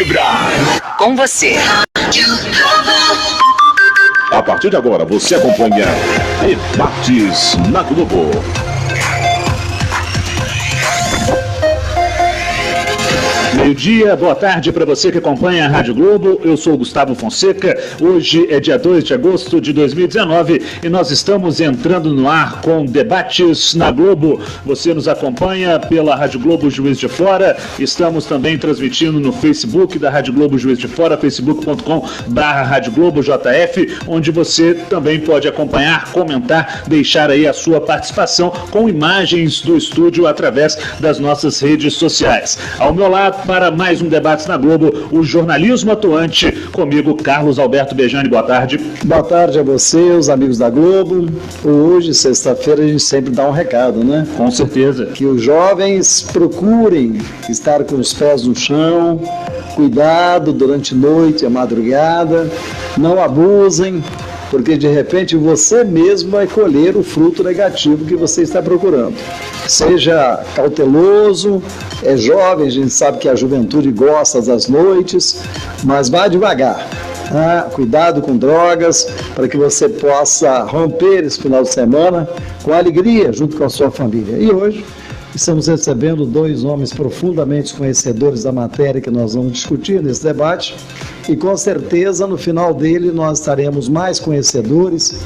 vibrar com você. A partir de agora, você acompanha Debates na Globo. Meio-dia, boa tarde para você que acompanha a Rádio Globo. Eu sou o Gustavo Fonseca. Hoje é dia 2 de agosto de 2019 e nós estamos entrando no ar com Debates na Globo. Você nos acompanha pela Rádio Globo Juiz de Fora. Estamos também transmitindo no Facebook da Rádio Globo Juiz de Fora, facebook.com/Rádio Globo JF, onde você também pode acompanhar, comentar, deixar aí a sua participação com imagens do estúdio através das nossas redes sociais. Ao meu lado, para mais um Debates na Globo, o jornalismo atuante, comigo, Carlos Alberto Bejani. Boa tarde. Boa tarde a você, os amigos da Globo. Hoje, sexta-feira, a gente sempre dá um recado, né? Com certeza. Que os jovens procurem estar com os pés no chão, cuidado durante a noite, a madrugada, não abusem, porque de repente você mesmo vai colher o fruto negativo que você está procurando. Seja cauteloso, é jovem, a gente sabe que a juventude gosta das noites, mas vá devagar. Cuidado com drogas, para que você possa romper esse final de semana com alegria junto com a sua família. E hoje estamos recebendo dois homens profundamente conhecedores da matéria que nós vamos discutir nesse debate e com certeza no final dele nós estaremos mais conhecedores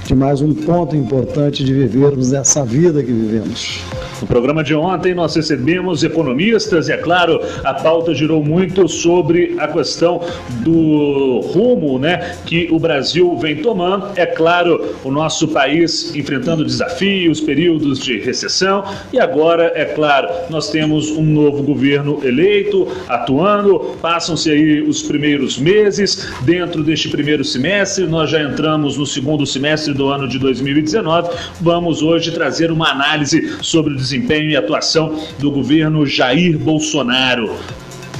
de mais um ponto importante de vivermos essa vida que vivemos. No programa de ontem nós recebemos economistas e, é claro, a pauta girou muito sobre a questão do rumo, né, que o Brasil vem tomando. É claro, o nosso país enfrentando desafios, períodos de recessão e agora, é claro, nós temos um novo governo eleito, atuando, passam-se aí os primeiros meses. Dentro deste primeiro semestre, nós já entramos no segundo semestre do ano de 2019. Vamos hoje trazer uma análise sobre o desempenho e atuação do governo Jair Bolsonaro.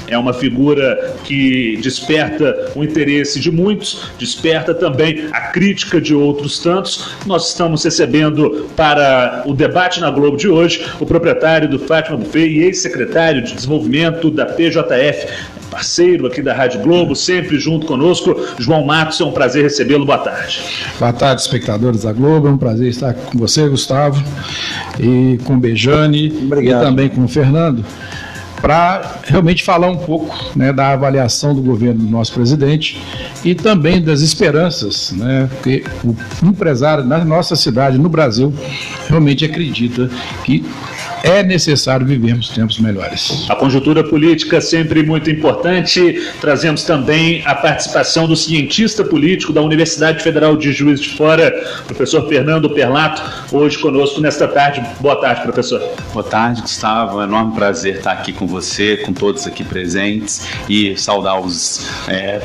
É uma figura que desperta o interesse de muitos, desperta também a crítica de outros tantos. Nós estamos recebendo para o Debate na Globo de hoje o proprietário do Fátima Buffet e ex-secretário de Desenvolvimento da PJF, parceiro aqui da Rádio Globo, sempre junto conosco, João Matos. É um prazer recebê-lo. Boa tarde. Boa tarde, espectadores da Globo. É um prazer estar com você, Gustavo, e com o Bejani. Obrigado. E também com o Fernando, para realmente falar um pouco, né, da avaliação do governo do nosso presidente e também das esperanças, né, porque o empresário na nossa cidade, no Brasil, realmente acredita que é necessário vivermos tempos melhores. A conjuntura política sempre muito importante. Trazemos também a participação do cientista político da Universidade Federal de Juiz de Fora, professor Fernando Perlato, hoje conosco nesta tarde. Boa tarde, professor. Boa tarde, Gustavo. É um enorme prazer estar aqui com você, com todos aqui presentes e saudar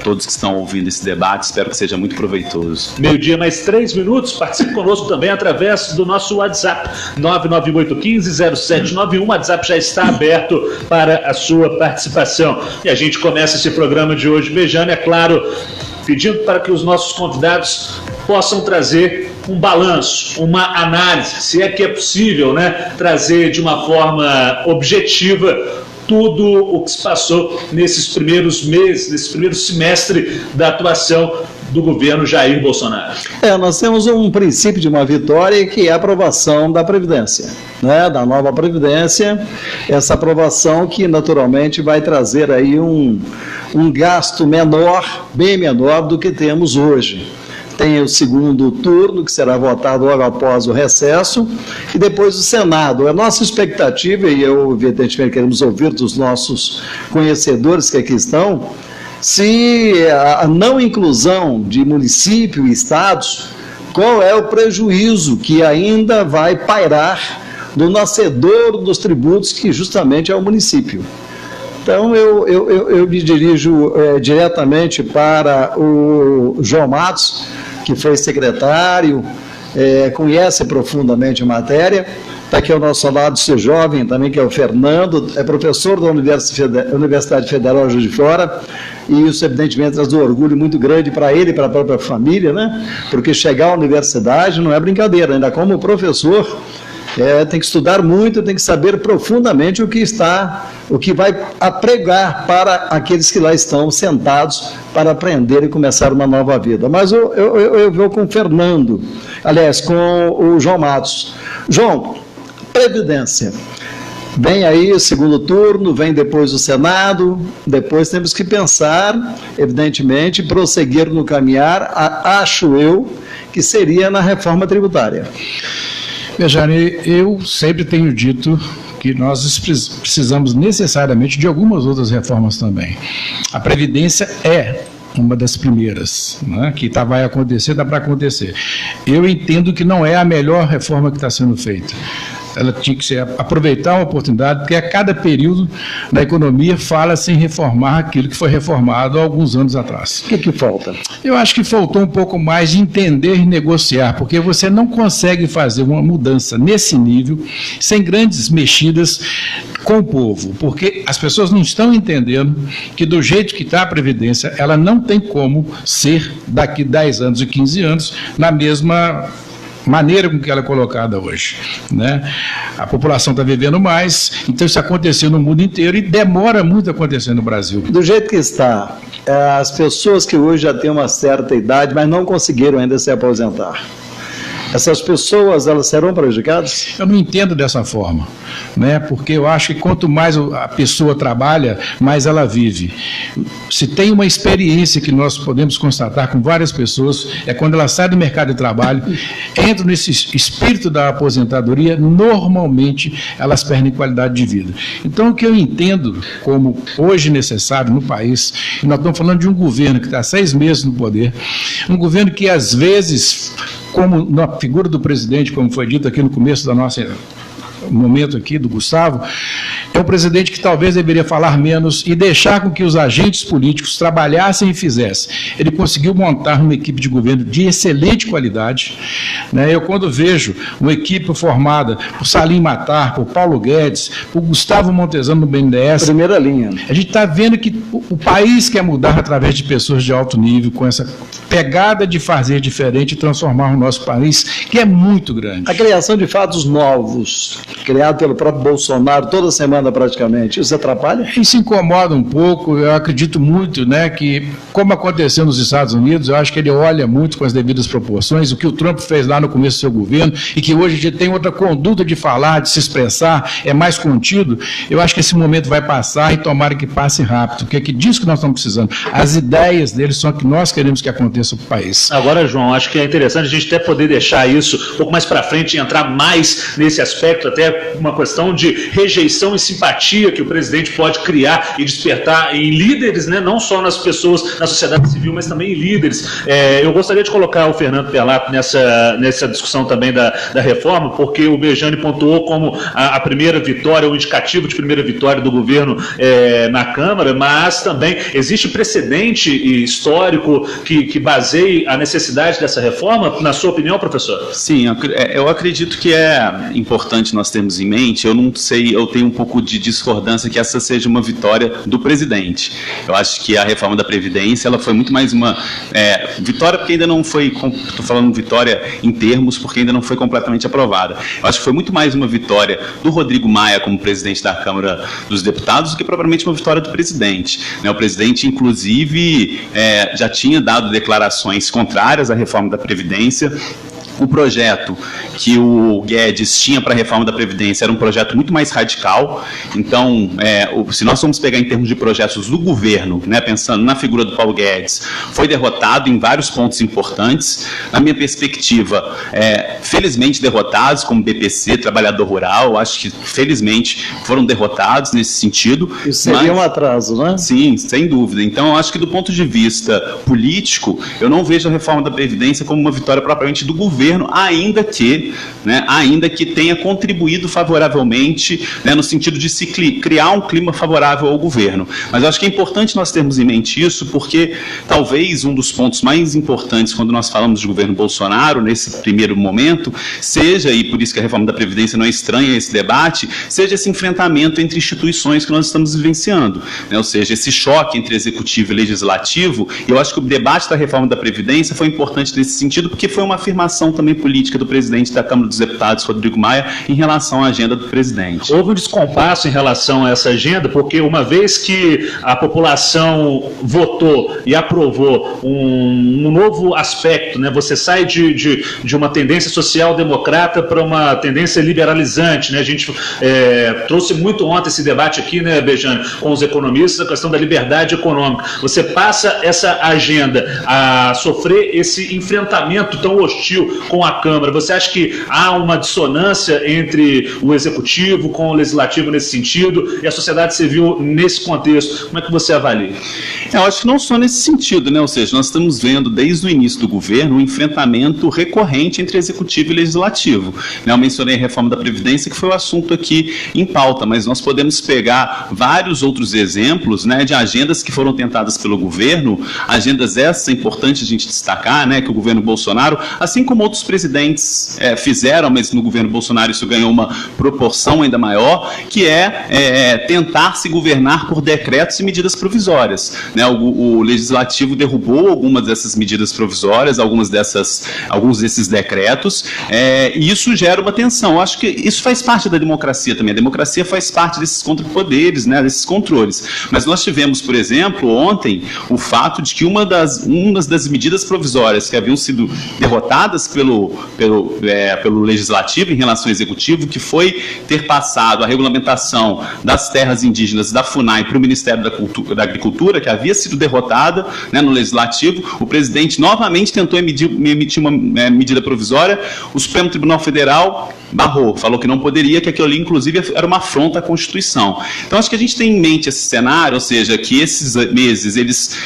todos que estão ouvindo esse debate. Espero que seja muito proveitoso. Meio-dia mais 3 minutos. Participe conosco também através do nosso WhatsApp 998150791. O WhatsApp já está aberto para a sua participação. E a gente começa esse programa de hoje, Bejani, é claro, pedindo para que os nossos convidados possam trazer um balanço, uma análise, se é que é possível, né, trazer de uma forma objetiva tudo o que se passou nesses primeiros meses, nesse primeiro semestre da atuação do governo Jair Bolsonaro. Nós temos um princípio de uma vitória que é a aprovação da Previdência, né, da nova Previdência, essa aprovação que naturalmente vai trazer aí um gasto menor, bem menor do que temos hoje. Tem o segundo turno, que será votado logo após o recesso, e depois o Senado. A nossa expectativa, e eu evidentemente queremos ouvir dos nossos conhecedores que aqui estão, se a não inclusão de município e estados, qual é o prejuízo que ainda vai pairar do nascedor dos tributos, que justamente é o município. Então, eu me dirijo diretamente para o João Matos, que foi secretário, conhece profundamente a matéria. Está aqui ao nosso lado seu jovem também, que é o Fernando, é professor da Universidade Federal de Juiz de Fora, e isso evidentemente traz um orgulho muito grande para ele e para a própria família, né? Porque chegar à universidade não é brincadeira, ainda como professor, Tem que estudar muito, tem que saber profundamente o que vai apregar para aqueles que lá estão sentados para aprender e começar uma nova vida. Mas eu vou com o Fernando, aliás, com o João Matos. João, Previdência. Vem aí o segundo turno, vem depois o Senado, depois temos que pensar, evidentemente, prosseguir no caminhar, acho eu, que seria na reforma tributária. Bejane, eu sempre tenho dito que nós precisamos necessariamente de algumas outras reformas também. A Previdência é uma das primeiras, né, que vai acontecer, dá para acontecer. Eu entendo que não é a melhor reforma que está sendo feita. Ela tinha que aproveitar uma oportunidade, porque a cada período da economia fala-se em reformar aquilo que foi reformado há alguns anos atrás. O que falta? Eu acho que faltou um pouco mais de entender e negociar, porque você não consegue fazer uma mudança nesse nível sem grandes mexidas com o povo, porque as pessoas não estão entendendo que do jeito que está a Previdência, ela não tem como ser daqui 10 anos e 15 anos na mesma maneira com que ela é colocada hoje, né? A população está vivendo mais, então isso aconteceu no mundo inteiro e demora muito a acontecer no Brasil. Do jeito que está, as pessoas que hoje já têm uma certa idade, mas não conseguiram ainda se aposentar, essas pessoas, elas serão prejudicadas? Eu não entendo dessa forma, né? Porque eu acho que quanto mais a pessoa trabalha, mais ela vive. Se tem uma experiência que nós podemos constatar com várias pessoas, é quando ela sai do mercado de trabalho, entra nesse espírito da aposentadoria, normalmente elas perdem qualidade de vida. Então, o que eu entendo como hoje necessário no país, e nós estamos falando de um governo que está há 6 meses no poder, um governo que às vezes, como na figura do presidente, como foi dito aqui no começo da nossa momento aqui do Gustavo, é um presidente que talvez deveria falar menos e deixar com que os agentes políticos trabalhassem e fizessem. Ele conseguiu montar uma equipe de governo de excelente qualidade, né? Eu, quando vejo uma equipe formada por Salim Matar, por Paulo Guedes, por Gustavo Montezano no BNDES, primeira linha, a gente está vendo que o país quer mudar através de pessoas de alto nível, com essa pegada de fazer diferente e transformar o nosso país, que é muito grande. A criação de fatos novos, criado pelo próprio Bolsonaro toda semana praticamente, isso atrapalha? Isso incomoda um pouco. Eu acredito muito, né, que, como aconteceu nos Estados Unidos, eu acho que ele olha muito com as devidas proporções, o que o Trump fez lá no começo do seu governo, e que hoje a gente tem outra conduta de falar, de se expressar, é mais contido. Eu acho que esse momento vai passar e tomara que passe rápido, porque é que disso que nós estamos precisando. As ideias deles são o que nós queremos que aconteça para o país. Agora, João, acho que é interessante a gente até poder deixar isso um pouco mais para frente e entrar mais nesse aspecto, até uma questão de rejeição e simpatia que o presidente pode criar e despertar em líderes, né, não só nas pessoas, na sociedade civil, mas também em líderes. Eu gostaria de colocar o Fernando Pelato nessa discussão também da reforma, porque o Bejane pontuou como a primeira vitória, o indicativo de primeira vitória do governo na Câmara, mas também existe precedente histórico que baseie a necessidade dessa reforma, na sua opinião, professor? Sim, eu acredito que é importante nós termos em mente, eu não sei, eu tenho um pouco de discordância que essa seja uma vitória do presidente. Eu acho que a reforma da Previdência, ela foi muito mais uma vitória, porque ainda não foi, estou falando vitória em termos, porque ainda não foi completamente aprovada. Eu acho que foi muito mais uma vitória do Rodrigo Maia como presidente da Câmara dos Deputados do que propriamente uma vitória do presidente, né? O presidente, inclusive, já tinha dado declarações contrárias à reforma da Previdência. O projeto que o Guedes tinha para a reforma da Previdência era um projeto muito mais radical. Então, se nós formos pegar em termos de projetos do governo, né, pensando na figura do Paulo Guedes, foi derrotado em vários pontos importantes. Na minha perspectiva, felizmente derrotados, como BPC, Trabalhador Rural, acho que felizmente foram derrotados nesse sentido. Isso seria um atraso, né? Sim, sem dúvida. Então, eu acho que do ponto de vista político, eu não vejo a reforma da Previdência como uma vitória propriamente do governo, ainda que tenha contribuído favoravelmente, né, no sentido de se criar um clima favorável ao governo. Mas eu acho que é importante nós termos em mente isso, porque talvez um dos pontos mais importantes quando nós falamos de governo Bolsonaro, nesse primeiro momento, seja, e por isso que a reforma da Previdência não é estranha a esse debate, seja esse enfrentamento entre instituições que nós estamos vivenciando, né, ou seja, esse choque entre executivo e legislativo. E eu acho que o debate da reforma da Previdência foi importante nesse sentido, porque foi uma afirmação também política do presidente da Câmara dos Deputados, Rodrigo Maia, em relação à agenda do presidente. Houve um descompasso em relação a essa agenda, porque uma vez que a população votou e aprovou um novo aspecto, né? Você sai de uma tendência social-democrata para uma tendência liberalizante, né? A gente trouxe muito ontem esse debate aqui, né, Bejane, com os economistas, a questão da liberdade econômica. Você passa essa agenda a sofrer esse enfrentamento tão hostil com a Câmara. Você acha que há uma dissonância entre o Executivo com o Legislativo nesse sentido e a sociedade civil nesse contexto? Como é que você avalia? Eu acho que não só nesse sentido, né? Ou seja, nós estamos vendo desde o início do governo um enfrentamento recorrente entre Executivo e Legislativo. Eu mencionei a reforma da Previdência, que foi o assunto aqui em pauta, mas nós podemos pegar vários outros exemplos, né, de agendas que foram tentadas pelo governo, agendas essas, é importante a gente destacar, né, que o governo Bolsonaro, assim como outros presidentes fizeram, mas no governo Bolsonaro isso ganhou uma proporção ainda maior, que é tentar se governar por decretos e medidas provisórias, né? O Legislativo derrubou algumas dessas medidas provisórias, alguns desses decretos, e isso gera uma tensão. Eu acho que isso faz parte da democracia também. A democracia faz parte desses contrapoderes, né, desses controles. Mas nós tivemos, por exemplo, ontem, o fato de que uma das medidas provisórias que haviam sido derrotadas pelo Legislativo em relação ao Executivo, que foi ter passado a regulamentação das terras indígenas da FUNAI para o Ministério da Agricultura, que havia sido derrotada, né, no Legislativo. O presidente novamente tentou emitir uma medida provisória, o Supremo Tribunal Federal barrou, falou que não poderia, que aquilo ali, inclusive, era uma afronta à Constituição. Então, acho que a gente tem em mente esse cenário, ou seja, que esses meses, eles...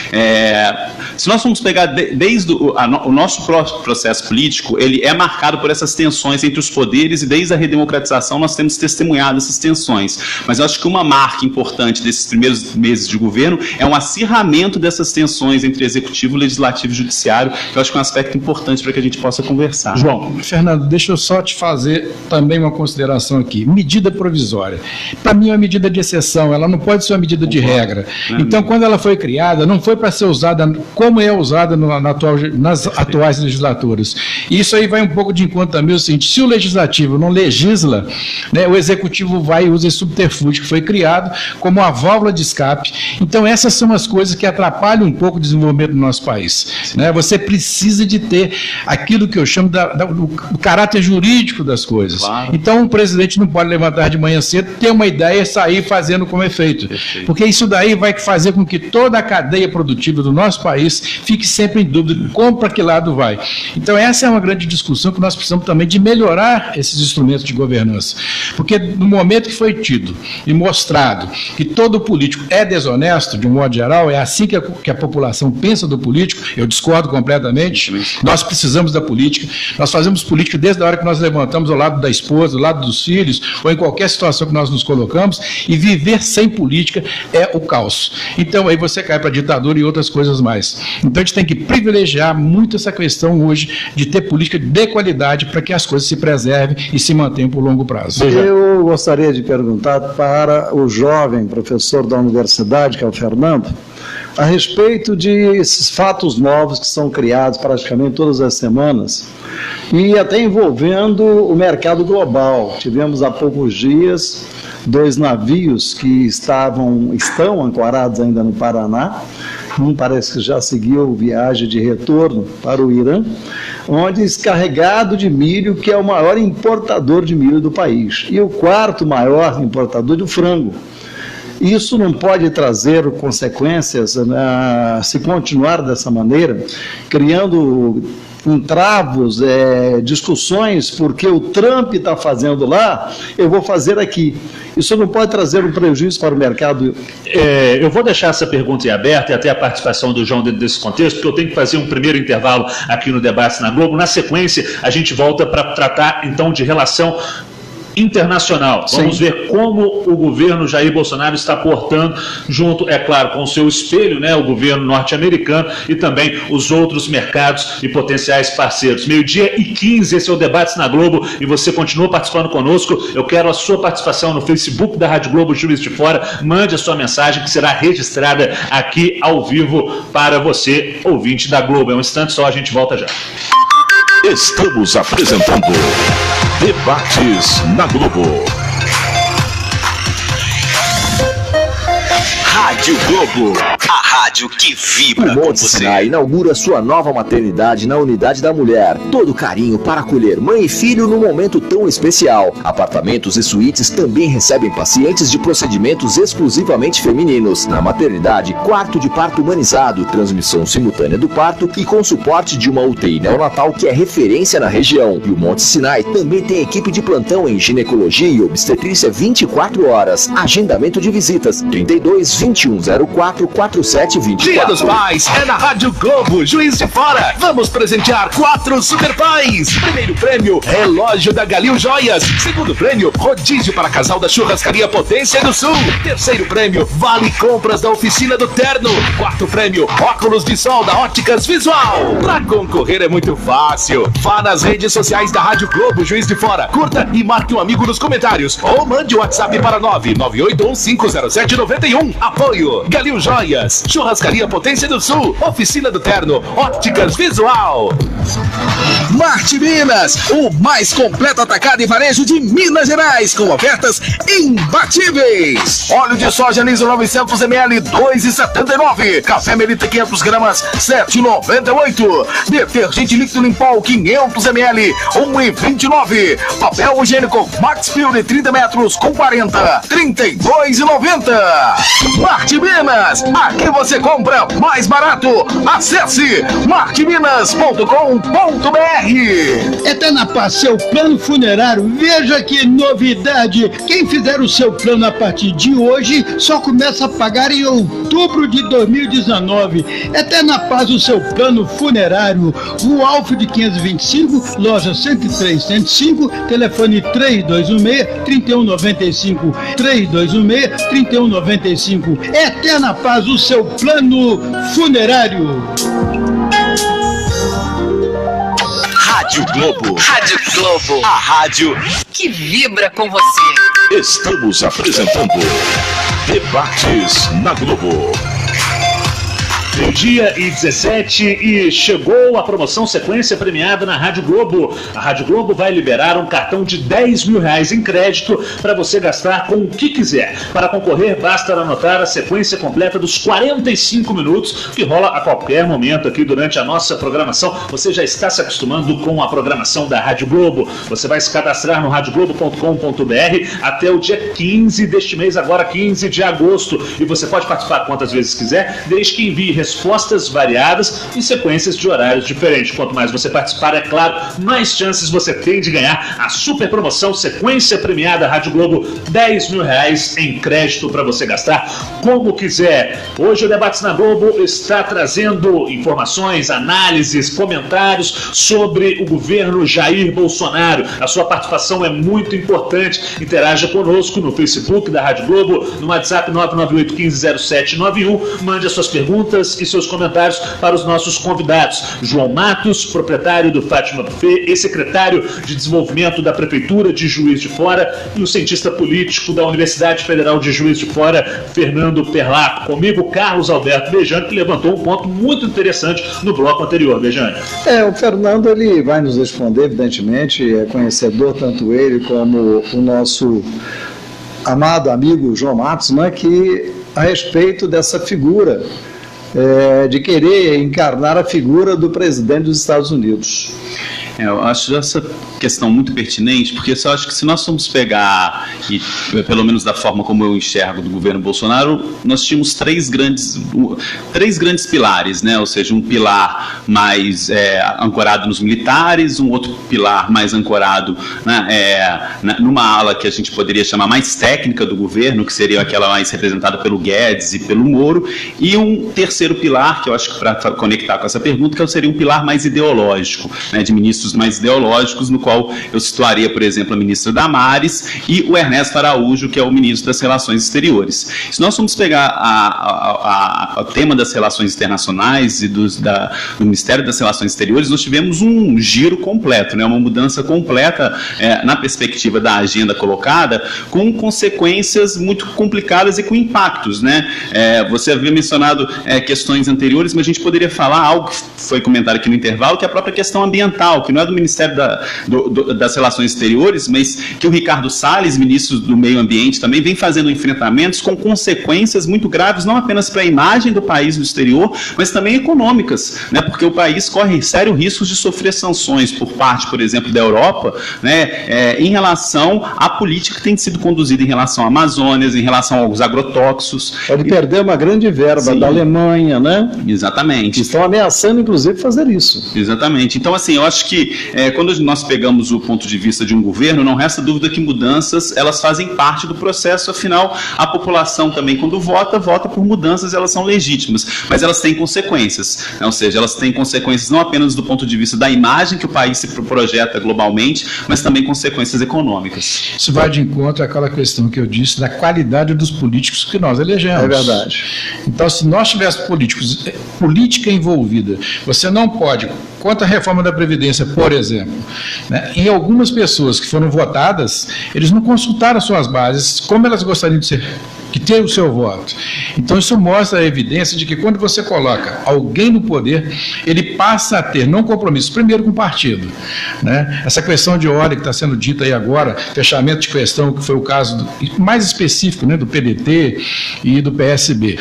se nós formos pegar desde o nosso processo político, ele é marcado por essas tensões entre os poderes, e desde a redemocratização nós temos testemunhado essas tensões. Mas eu acho que uma marca importante desses primeiros meses de governo é um acirramento dessas tensões entre Executivo, Legislativo e Judiciário, que eu acho que é um aspecto importante para que a gente possa conversar. João, Fernando, deixa eu só te fazer também uma consideração aqui. Medida provisória. Para mim é uma medida de exceção, ela não pode ser uma medida de regra. Então, quando ela foi criada, não foi para ser usada como é usada nas atuais legislaturas. E isso aí vai um pouco de encontro também o seguinte: se o Legislativo não legisla, né, o Executivo vai e usa esse subterfúgio que foi criado como uma válvula de escape. Então, essas são as coisas que atrapalham um pouco o desenvolvimento do nosso país. Né? Você precisa de ter aquilo que eu chamo do caráter jurídico das coisas. Claro. Então, o presidente não pode levantar de manhã cedo, ter uma ideia e sair fazendo como é feito. Perfeito. Porque isso daí vai fazer com que toda a cadeia produtiva do nosso país fique sempre em dúvida de como, para que lado vai. Então, essa é uma grande discussão que nós precisamos também de melhorar esses instrumentos de governança. Porque no momento que foi tido e mostrado que todo político é desonesto, de um modo geral, é assim que a população pensa do político, eu discordo completamente. Nós precisamos da política, nós fazemos política desde a hora que nós levantamos ao lado da esposa, ao lado dos filhos, ou em qualquer situação que nós nos colocamos, e viver sem política é o caos. Então, aí você cai para a ditadura e outras coisas mais. Então, a gente tem que privilegiar muito essa questão hoje de ter política de qualidade para que as coisas se preservem e se mantenham por longo prazo. Eu gostaria de perguntar para o jovem professor da universidade, que é o Fernando, a respeito de esses fatos novos que são criados praticamente todas as semanas e até envolvendo o mercado global. Tivemos há poucos dias 2 navios que estão ancorados ainda no Paraná. Um parece que já seguiu viagem de retorno para o Irã, onde descarregado de milho, que é o maior importador de milho do país, e o 4º maior importador de frango. Isso não pode trazer consequências, se continuar dessa maneira, criando entravos, discussões, porque o Trump está fazendo lá, eu vou fazer aqui. Isso não pode trazer um prejuízo para o mercado? Eu vou deixar essa pergunta em aberto e até a participação do João dentro desse contexto, porque eu tenho que fazer um primeiro intervalo aqui no Debate na Globo. Na sequência, a gente volta para tratar, então, de relação internacional. Vamos Sim. ver como o governo Jair Bolsonaro está portando, junto, é claro, com o seu espelho, né, o governo norte-americano e também os outros mercados e potenciais parceiros. 12h15, esse é o Debates na Globo e você continua participando conosco. Eu quero a sua participação no Facebook da Rádio Globo Juiz de Fora. Mande a sua mensagem que será registrada aqui ao vivo para você, ouvinte da Globo. É um instante só, a gente volta já. Estamos apresentando Debates na Globo. Rádio Globo, a rádio que vibra com Monte você. Sinai inaugura sua nova maternidade na Unidade da Mulher. Todo carinho para acolher mãe e filho num momento tão especial. Apartamentos e suítes também recebem pacientes de procedimentos exclusivamente femininos. Na maternidade, quarto de parto humanizado, transmissão simultânea do parto e com suporte de uma UTI neonatal que é referência na região. E o Monte Sinai também tem equipe de plantão em ginecologia e obstetrícia 24 horas. Agendamento de visitas 32 2104 4724. Dia dos Pais é na Rádio Globo, Juiz de Fora. Vamos presentear 4 Super Pais. Primeiro prêmio, relógio da Galil Joias. Segundo prêmio, rodízio para casal da Churrascaria Potência do Sul. Terceiro prêmio, vale compras da Oficina do Terno. Quarto prêmio, óculos de sol da Óticas Visual. Pra concorrer é muito fácil. Vá nas redes sociais da Rádio Globo, Juiz de Fora. Curta e marque um amigo nos comentários. Ou mande o WhatsApp para 998150791. Apoio, Galil Joias, Churrascaria Potência do Sul, Oficina do Terno, Óticas Visual. Marte Minas, o mais completo atacado e varejo de Minas Gerais, com ofertas imbatíveis. Óleo de soja liso 900 ml, 2,79. Café Melita 500 gramas, 7,98. Detergente líquido Limpol 500 ml, 1,29. Papel higiênico Max Pure 30 metros com 40, 32,90. Marte Minas, aqui você compra mais barato. Acesse marteminas.com.br. Está na Paz, seu plano funerário. Veja que novidade. Quem fizer o seu plano a partir de hoje só começa a pagar em outubro de 2019. Está na Paz, o seu plano funerário. Rua Alfred 525, loja 103 105, telefone 3216-3195. 3216-3195. Eterna Paz, o seu plano funerário. Rádio Globo. Rádio Globo. A rádio Que vibra com você. Estamos apresentando Debates na Globo. Meio-dia e 17 e chegou a promoção sequência premiada na Rádio Globo. A Rádio Globo vai liberar um cartão de R$10.000 em crédito para você gastar com o que quiser. Para concorrer, basta anotar a sequência completa dos 45 minutos que rola a qualquer momento aqui durante a nossa programação. Você já está se acostumando com a programação da Rádio Globo. Você vai se cadastrar no radioglobo.com.br até o dia 15 deste mês, agora 15 de agosto. E você pode participar quantas vezes quiser, desde que envie respostas variadas em sequências de horários diferentes. Quanto mais você participar, é claro, mais chances você tem de ganhar a super promoção sequência premiada Rádio Globo, R$10.000 em crédito para você gastar como quiser. Hoje o Debates na Globo está trazendo informações, análises, comentários sobre o governo Jair Bolsonaro. A sua participação é muito importante. Interaja conosco no Facebook da Rádio Globo, no WhatsApp 998150791. Mande as suas perguntas e seus comentários para os nossos convidados. João Matos, proprietário do Fátima Buffet e secretário de Desenvolvimento da Prefeitura de Juiz de Fora, e o cientista político da Universidade Federal de Juiz de Fora, Fernando Perlato. Comigo, Carlos Alberto Bejane, que levantou um ponto muito interessante no bloco anterior. Bejane. O Fernando ele vai nos responder, evidentemente, é conhecedor, tanto ele como o nosso amado amigo João Matos, né, que a respeito dessa figura de querer encarnar a figura do presidente dos Estados Unidos. Eu acho essa questão muito pertinente, porque eu acho que se nós formos pegar, e pelo menos da forma como eu enxergo do governo Bolsonaro, nós tínhamos três grandes pilares, né? Ou seja, um pilar mais ancorado nos militares, um outro pilar mais ancorado numa ala que a gente poderia chamar mais técnica do governo, que seria aquela mais representada pelo Guedes e pelo Moro, e um terceiro pilar, que eu acho que para conectar com essa pergunta, que seria um pilar mais ideológico, né, de ministros mais ideológicos, no qual eu situaria, por exemplo, a ministra Damares e o Ernesto Araújo, que é o ministro das Relações Exteriores. Se nós formos pegar o tema das relações internacionais e do Ministério das Relações Exteriores, nós tivemos um giro completo, né, uma mudança completa na perspectiva da agenda colocada, com consequências muito complicadas e com impactos, né? Você havia mencionado questões anteriores, mas a gente poderia falar algo que foi comentado aqui no intervalo, que é a própria questão ambiental, que não é do Ministério das Relações Exteriores, mas que o Ricardo Salles, ministro do Meio Ambiente, também vem fazendo enfrentamentos com consequências muito graves, não apenas para a imagem do país no exterior, mas também econômicas, né? Porque o país corre sério risco de sofrer sanções por parte, por exemplo, da Europa, né? Em relação à política que tem sido conduzida em relação à Amazônia, em relação aos agrotóxicos. Pode perder uma grande verba. Sim. Da Alemanha, né? Exatamente. Estão ameaçando, inclusive, fazer isso. Exatamente. Então, assim, eu acho que quando nós pegamos o ponto de vista de um governo, não resta dúvida que mudanças, elas fazem parte do processo, afinal, a população também, quando vota por mudanças, elas são legítimas, mas elas têm consequências, né? Ou seja, elas têm consequências não apenas do ponto de vista da imagem que o país se projeta globalmente, mas também consequências econômicas. Isso vai de encontro àquela questão que eu disse da qualidade dos políticos que nós elegemos. É verdade. Então, se nós tivéssemos política envolvida, você não pode, quanto à reforma da Previdência, por exemplo, né, em algumas pessoas que foram votadas, eles não consultaram as suas bases, como elas gostariam de ter o seu voto. Então, isso mostra a evidência de que quando você coloca alguém no poder, ele passa a ter, não compromisso, primeiro com o partido, né? Essa questão de ordem que está sendo dita aí agora, fechamento de questão, que foi o caso mais específico, né, do PDT e do PSB.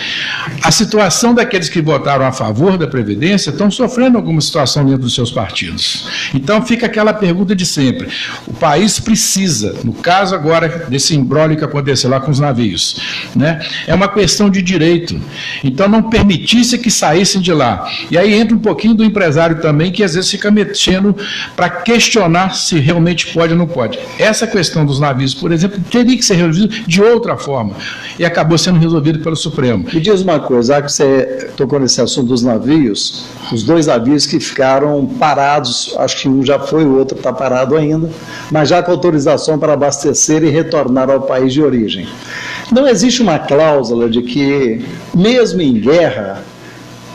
A situação daqueles que votaram a favor da Previdência estão sofrendo alguma situação dentro dos seus partidos. Então, fica aquela pergunta de sempre. O país precisa, no caso agora desse imbróglio que aconteceu lá com os navios, né? É uma questão de direito. Então, não permitisse que saíssem de lá. E aí entra um pouquinho do empresário também, que às vezes fica mexendo para questionar se realmente pode ou não pode. Essa questão dos navios, por exemplo, teria que ser resolvida de outra forma. E acabou sendo resolvido pelo Supremo. Me diz uma coisa, já que você tocou nesse assunto dos navios, os dois navios que ficaram parados, acho que um já foi, o outro está parado ainda, mas já com autorização para abastecer e retornar ao país de origem. Não existe uma cláusula de que, mesmo em guerra,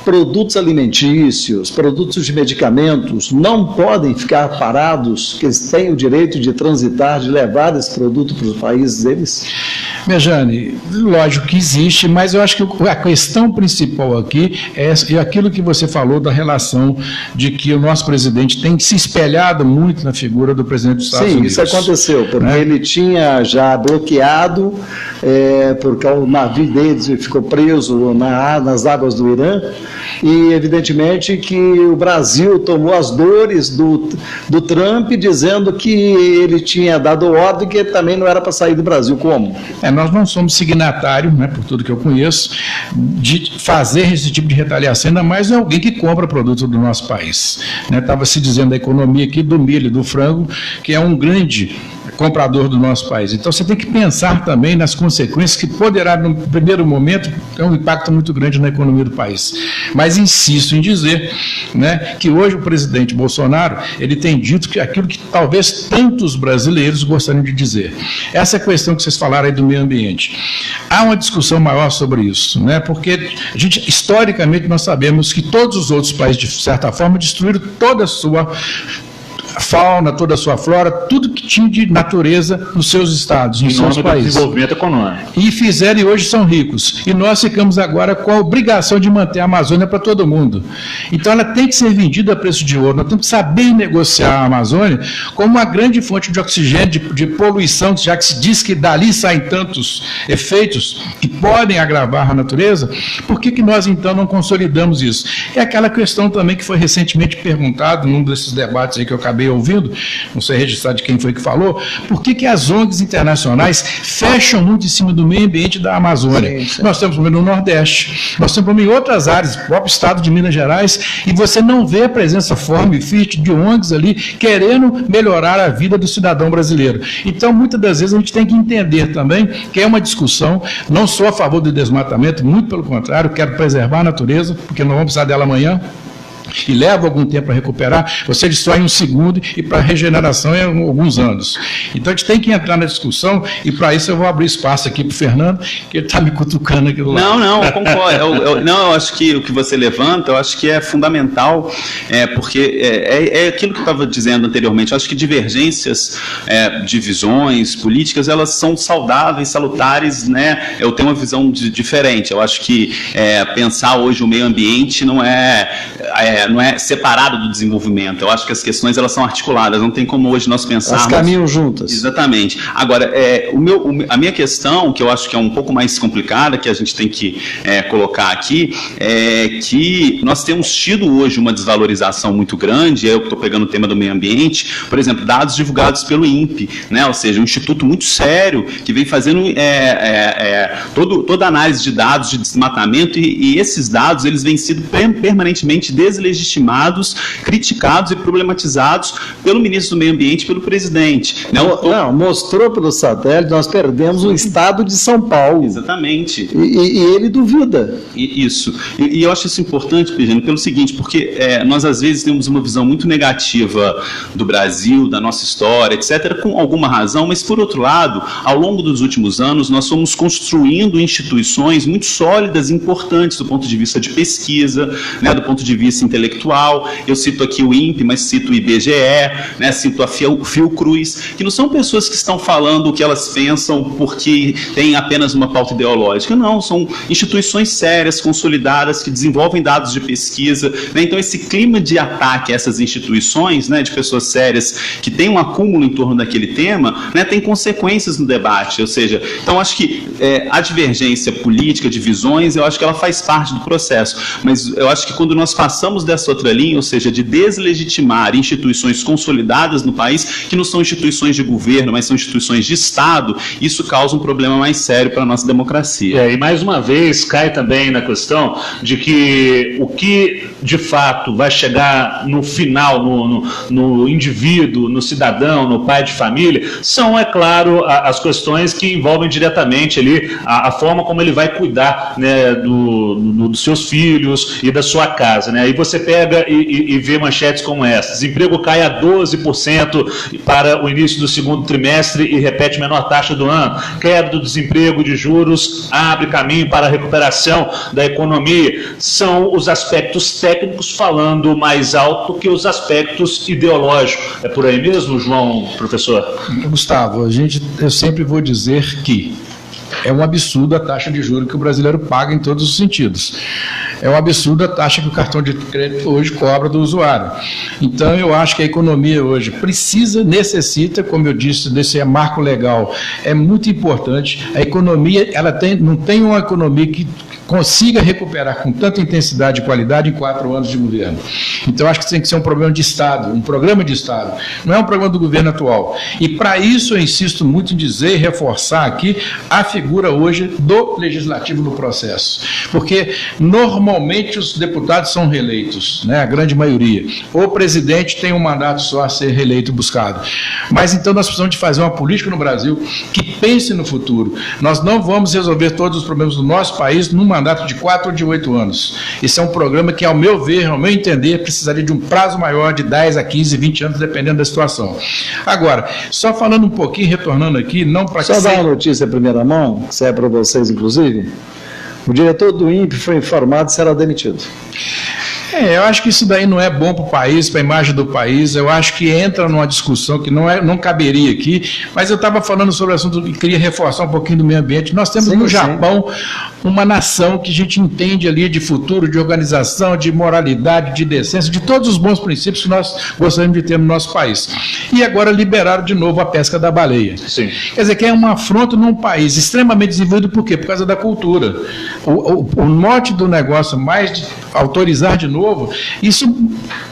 produtos alimentícios, produtos de medicamentos não podem ficar parados, que eles têm o direito de transitar, de levar esse produto para os países deles? Mejane, lógico que existe, mas eu acho que a questão principal aqui é aquilo que você falou da relação de que o nosso presidente tem se espelhado muito na figura do presidente dos Estados Unidos. Sim, isso aconteceu, porque ele tinha já bloqueado, porque o navio deles ficou preso nas águas do Irã, e evidentemente que o Brasil tomou as dores do Trump, dizendo que ele tinha dado ordem que ele também não era para sair do Brasil. Como? Nós não somos signatários, né, por tudo que eu conheço, de fazer esse tipo de retaliação, ainda mais alguém que compra produto do nosso país. Estava se dizendo da economia aqui do milho, do frango, que é um grande comprador do nosso país. Então, você tem que pensar também nas consequências que poderá, no primeiro momento, ter um impacto muito grande na economia do país. Mas insisto em dizer, né, que hoje o presidente Bolsonaro, ele tem dito que aquilo que talvez tantos brasileiros gostariam de dizer. Essa questão que vocês falaram aí do meio ambiente. Há uma discussão maior sobre isso, né, porque historicamente, nós sabemos que todos os outros países, de certa forma, destruíram toda a sua fauna, toda a sua flora, tudo que tinha de natureza nos seus estados, nos seus países. Desenvolvimento econômico. E fizeram e hoje são ricos. E nós ficamos agora com a obrigação de manter a Amazônia para todo mundo. Então ela tem que ser vendida a preço de ouro. Nós temos que saber negociar a Amazônia como uma grande fonte de oxigênio, de poluição, já que se diz que dali saem tantos efeitos que podem agravar a natureza. Por que nós então não consolidamos isso? É aquela questão também que foi recentemente perguntado num desses debates aí que eu acabei ouvindo, não sei registrar de quem foi que falou, por que as ONGs internacionais fecham muito em cima do meio ambiente da Amazônia? Sim. Nós temos problema no Nordeste, nós temos problema em outras áreas, o próprio estado de Minas Gerais, e você não vê a presença forte e firme de ONGs ali querendo melhorar a vida do cidadão brasileiro. Então, muitas das vezes, a gente tem que entender também que é uma discussão, não sou a favor do desmatamento, muito pelo contrário, quero preservar a natureza, porque não vamos precisar dela amanhã. e leva algum tempo para recuperar, você destrói em um segundo e para regeneração em alguns anos. Então a gente tem que entrar na discussão e para isso eu vou abrir espaço aqui para o Fernando, que ele está me cutucando aqui do lado. Não, eu concordo. Eu acho que o que você levanta, eu acho que é fundamental, porque é aquilo que eu estava dizendo anteriormente. Eu acho que divergências, divisões políticas, elas são saudáveis, salutares, né? Eu tenho uma visão diferente. Eu acho que pensar hoje o meio ambiente não é separado do desenvolvimento. Eu acho que as questões elas são articuladas. Não tem como hoje nós pensarmos... Elas caminham juntas. Exatamente. Agora, a minha questão, que eu acho que é um pouco mais complicada, que a gente tem que colocar aqui, é que nós temos tido hoje uma desvalorização muito grande. Eu estou pegando o tema do meio ambiente, por exemplo, dados divulgados pelo INPE, né? Ou seja, um instituto muito sério que vem fazendo toda a análise de dados de desmatamento e esses dados eles vêm sido permanentemente deslegitimados, criticados e problematizados pelo ministro do Meio Ambiente e pelo presidente. Não, mostrou pelo satélite, nós perdemos o estado de São Paulo. Exatamente. E ele duvida. Isso. E eu acho isso importante, Pejano, pelo seguinte, porque nós às vezes temos uma visão muito negativa do Brasil, da nossa história, etc., com alguma razão, mas por outro lado, ao longo dos últimos anos, nós fomos construindo instituições muito sólidas e importantes do ponto de vista de pesquisa, né, do ponto de vista intelectual. Eu cito aqui o INPE, mas cito o IBGE, né, cito a Fiocruz, que não são pessoas que estão falando o que elas pensam porque têm apenas uma pauta ideológica, não, são instituições sérias, consolidadas, que desenvolvem dados de pesquisa, né? Então esse clima de ataque a essas instituições, né, de pessoas sérias que têm um acúmulo em torno daquele tema, né, tem consequências no debate, ou seja, então acho que a divergência política de visões, eu acho que ela faz parte do processo, mas eu acho que quando nós passamos dessa outra linha, ou seja, de deslegitimar instituições consolidadas no país, que não são instituições de governo, mas são instituições de Estado, isso causa um problema mais sério para a nossa democracia. E mais uma vez cai também na questão de que o que de fato vai chegar no final, no indivíduo, no cidadão, no pai de família, são, é claro, as questões que envolvem diretamente ali a forma como ele vai cuidar, né, dos seus filhos e da sua casa, né? Aí você pega e vê manchetes como essa: desemprego cai a 12% para o início do segundo trimestre e repete menor taxa do ano. Queda do desemprego de juros abre caminho para a recuperação da economia. São os aspectos técnicos falando mais alto que os aspectos ideológicos. É por aí mesmo, João, professor? Gustavo, eu sempre vou dizer que é um absurdo a taxa de juros que o brasileiro paga em todos os sentidos. É um absurdo a taxa que o cartão de crédito hoje cobra do usuário. Então, eu acho que a economia hoje necessita, como eu disse, desse marco legal. É muito importante. A economia, não tem uma economia que consiga recuperar com tanta intensidade e qualidade em 4 anos de governo. Então, acho que tem que ser um problema de Estado, um programa de Estado. Não é um programa do governo atual. E, para isso, eu insisto muito em dizer e reforçar aqui a figura hoje do Legislativo no processo. Porque, normalmente, os deputados são reeleitos, né, a grande maioria. O presidente tem um mandato só a ser reeleito e buscado. Mas, então, nós precisamos de fazer uma política no Brasil que pense no futuro. Nós não vamos resolver todos os problemas do nosso país num mandato de 4 ou de 8 anos. Esse é um programa que, ao meu ver, ao meu entender, precisaria de um prazo maior de 10 a 15, 20 anos, dependendo da situação. Agora, só falando um pouquinho, retornando aqui, não para que... Só dar uma notícia em primeira mão, que serve para vocês, inclusive. O diretor do INPE foi informado e será demitido. Eu acho que isso daí não é bom para o país, para a imagem do país. Eu acho que entra numa discussão que não caberia aqui, mas eu estava falando sobre o assunto e queria reforçar um pouquinho do meio ambiente. Nós temos no Japão uma nação que a gente entende ali de futuro, de organização, de moralidade, de decência, de todos os bons princípios que nós gostaríamos de ter no nosso país. E agora liberaram de novo a pesca da baleia. Sim. Quer dizer, que é uma afronta num país extremamente desenvolvido, por quê? Por causa da cultura. O mote do negócio, mais de autorizar de novo, isso,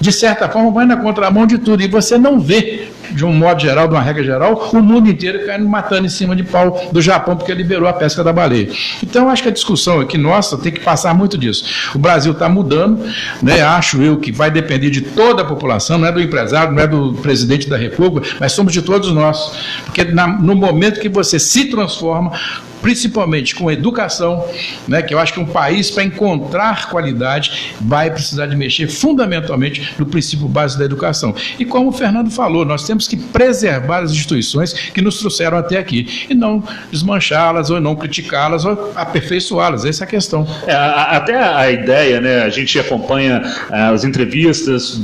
de certa forma, vai na contramão de tudo. E você não vê, de um modo geral, de uma regra geral, o mundo inteiro caindo, matando em cima de pau do Japão, porque liberou a pesca da baleia. Então, acho que a discussão aqui nossa tem que passar muito disso. O Brasil está mudando, né? Acho eu que vai depender de toda a população, não é do empresário, não é do presidente da República, mas somos de todos nós. Porque no momento que você se transforma, principalmente com educação, né, que eu acho que um país, para encontrar qualidade, vai precisar de mexer fundamentalmente no princípio básico da educação. E como o Fernando falou, nós temos que preservar as instituições que nos trouxeram até aqui e não desmanchá-las ou não criticá-las ou aperfeiçoá-las. Essa é a questão. Até a ideia, né, a gente acompanha as entrevistas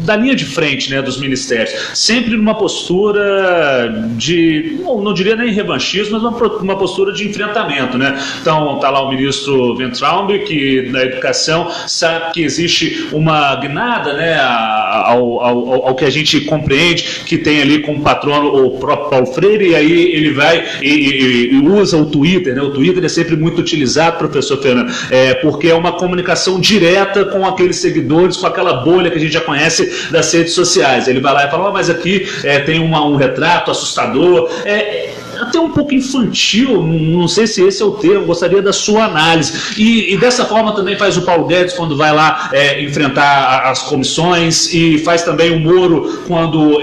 da linha de frente, né, dos ministérios, sempre numa postura de, não diria nem revanchismo, mas uma postura de enfrentamento, né? Então está lá o ministro Weintraub, que na educação sabe que existe uma guinada, né, ao que a gente compreende, que tem ali como patrono o próprio Paulo Freire, e aí ele vai e usa o Twitter, né? O Twitter é sempre muito utilizado, professor Fernando, porque é uma comunicação direta com aqueles seguidores, com aquela bolha que a gente já conhece das redes sociais. Ele vai lá e fala, mas aqui tem um retrato assustador, até um pouco infantil, não sei se esse é o termo, gostaria da sua análise. E dessa forma também faz o Paulo Guedes quando vai lá enfrentar as comissões, e faz também o Moro quando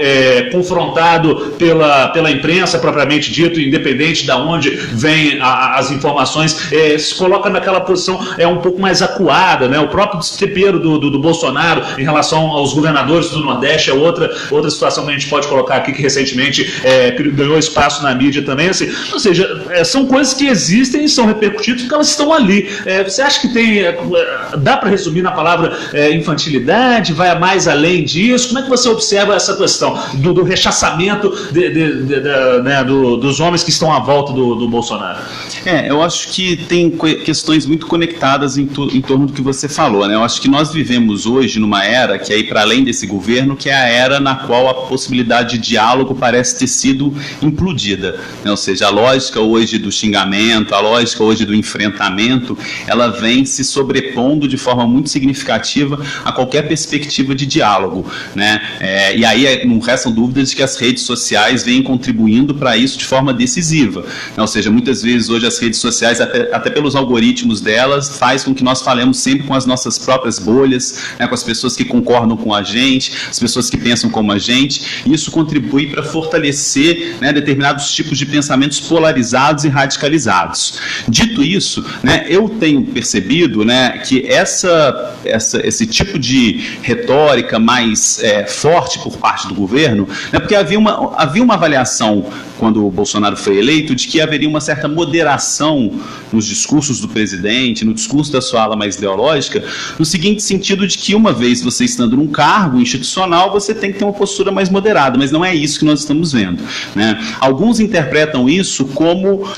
confrontado pela imprensa propriamente dito, independente de onde vêm as informações, se coloca naquela posição um pouco mais acuada, né? O próprio destrepeiro do Bolsonaro em relação aos governadores do Nordeste é outra situação que a gente pode colocar aqui, que recentemente ganhou espaço na mídia também, assim. Ou seja, são coisas que existem e são repercutidas porque elas estão ali. Você acha que dá para resumir na palavra infantilidade? Vai mais além disso? Como é que você observa essa questão do rechaçamento né, dos homens que estão à volta do Bolsonaro? Eu acho que tem questões muito conectadas em torno do que você falou, né? Eu acho que nós vivemos hoje numa era que é para além desse governo, que é a era na qual a possibilidade de diálogo parece ter sido implodida, né? Ou seja, a lógica hoje do xingamento, a lógica hoje do enfrentamento, ela vem se sobrepondo de forma muito significativa a qualquer perspectiva de diálogo, né? E aí não restam dúvidas de que as redes sociais vêm contribuindo para isso de forma decisiva, né? Ou seja, muitas vezes hoje as redes sociais, até pelos algoritmos delas, faz com que nós falemos sempre com as nossas próprias bolhas, né, com as pessoas que concordam com a gente, as pessoas que pensam como a gente, e isso contribui para fortalecer, né, determinados tipos de pensamentos polarizados e radicalizados. Dito isso, né, eu tenho percebido, né, que esse tipo de retórica mais forte por parte do governo, né, porque havia uma avaliação quando o Bolsonaro foi eleito de que haveria uma certa moderação nos discursos do presidente, no discurso da sua ala mais ideológica, no seguinte sentido de que uma vez você estando num cargo institucional, você tem que ter uma postura mais moderada, mas não é isso que nós estamos vendo, né? Alguns interpretam isso como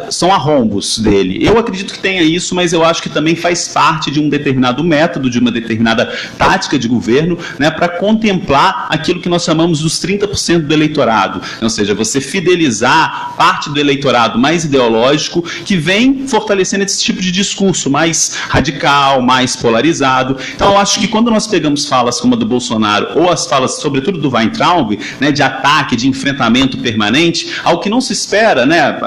são arrombos dele. Eu acredito que tenha isso, mas eu acho que também faz parte de um determinado método, de uma determinada tática de governo, né, para contemplar aquilo que nós chamamos dos 30% do eleitorado, ou seja, você fidelizar parte do eleitorado mais ideológico que vem fortalecendo esse tipo de discurso mais radical, mais polarizado. Então eu acho que quando nós pegamos falas como a do Bolsonaro ou as falas sobretudo do Weintraub, né, de ataque, de enfrentamento permanente, ao que não se espera, né,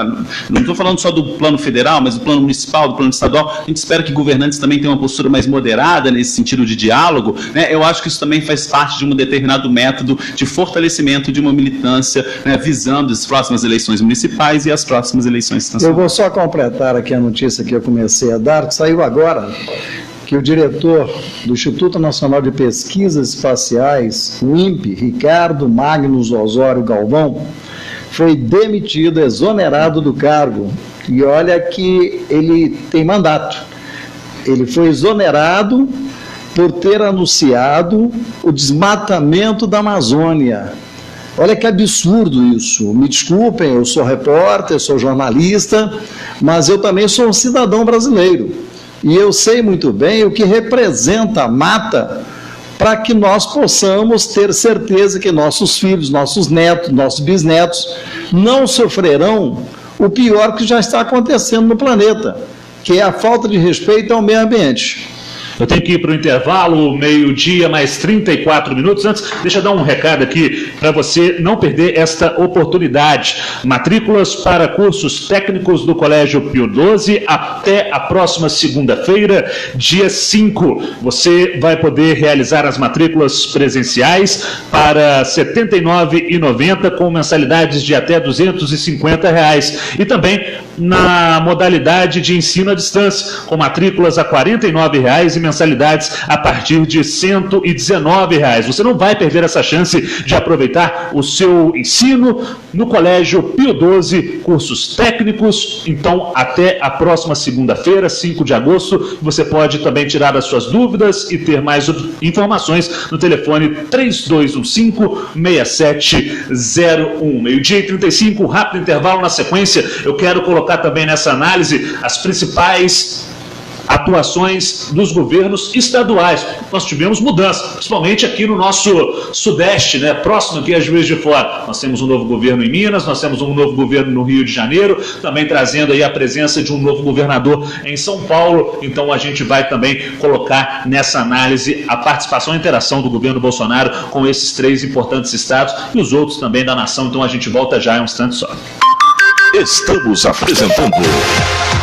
não estou falando só do plano federal, mas do plano municipal, do plano estadual, a gente espera que governantes também tenham uma postura mais moderada nesse sentido de diálogo, né, eu acho que isso também faz parte de um determinado método de fortalecimento de uma militância, né, visando as próximas eleições municipais e as próximas eleições nacionais. Eu vou só completar aqui a notícia que eu comecei a dar, que saiu agora, que o diretor do Instituto Nacional de Pesquisas Espaciais, o INPE, Ricardo Magnus Osório Galvão, foi demitido, exonerado do cargo. E olha que ele tem mandato. Ele foi exonerado por ter anunciado o desmatamento da Amazônia. Olha que absurdo isso. Me desculpem, eu sou repórter, sou jornalista, mas eu também sou um cidadão brasileiro. E eu sei muito bem o que representa a mata para que nós possamos ter certeza que nossos filhos, nossos netos, nossos bisnetos não sofrerão o pior que já está acontecendo no planeta, que é a falta de respeito ao meio ambiente. Eu tenho que ir para o intervalo, meio-dia, mais 34 minutos. Antes, deixa eu dar um recado aqui para você não perder esta oportunidade. Matrículas para cursos técnicos do Colégio Pio XII até a próxima segunda-feira, dia 5. Você vai poder realizar as matrículas presenciais para R$ 79,90 com mensalidades de até R$ 250. E também na modalidade de ensino à distância, com matrículas a R$ 49 e mensalidades a partir de R$ 119. Você não vai perder essa chance de aproveitar o seu ensino no Colégio Pio XII, cursos técnicos. Então, até a próxima segunda-feira, 5 de agosto, você pode também tirar as suas dúvidas e ter mais informações no telefone 3215-6701. Meio-dia e 35, rápido intervalo. Na sequência, eu quero colocar também nessa análise as principais atuações dos governos estaduais. Nós tivemos mudança, principalmente aqui no nosso sudeste, né, próximo aqui a Juiz de Fora. Nós temos um novo governo em Minas, nós temos um novo governo no Rio de Janeiro, também trazendo aí a presença de um novo governador em São Paulo. Então a gente vai também colocar nessa análise a participação e interação do governo Bolsonaro com esses 3 importantes estados e os outros também da nação. Então a gente volta já em um instante só. Estamos apresentando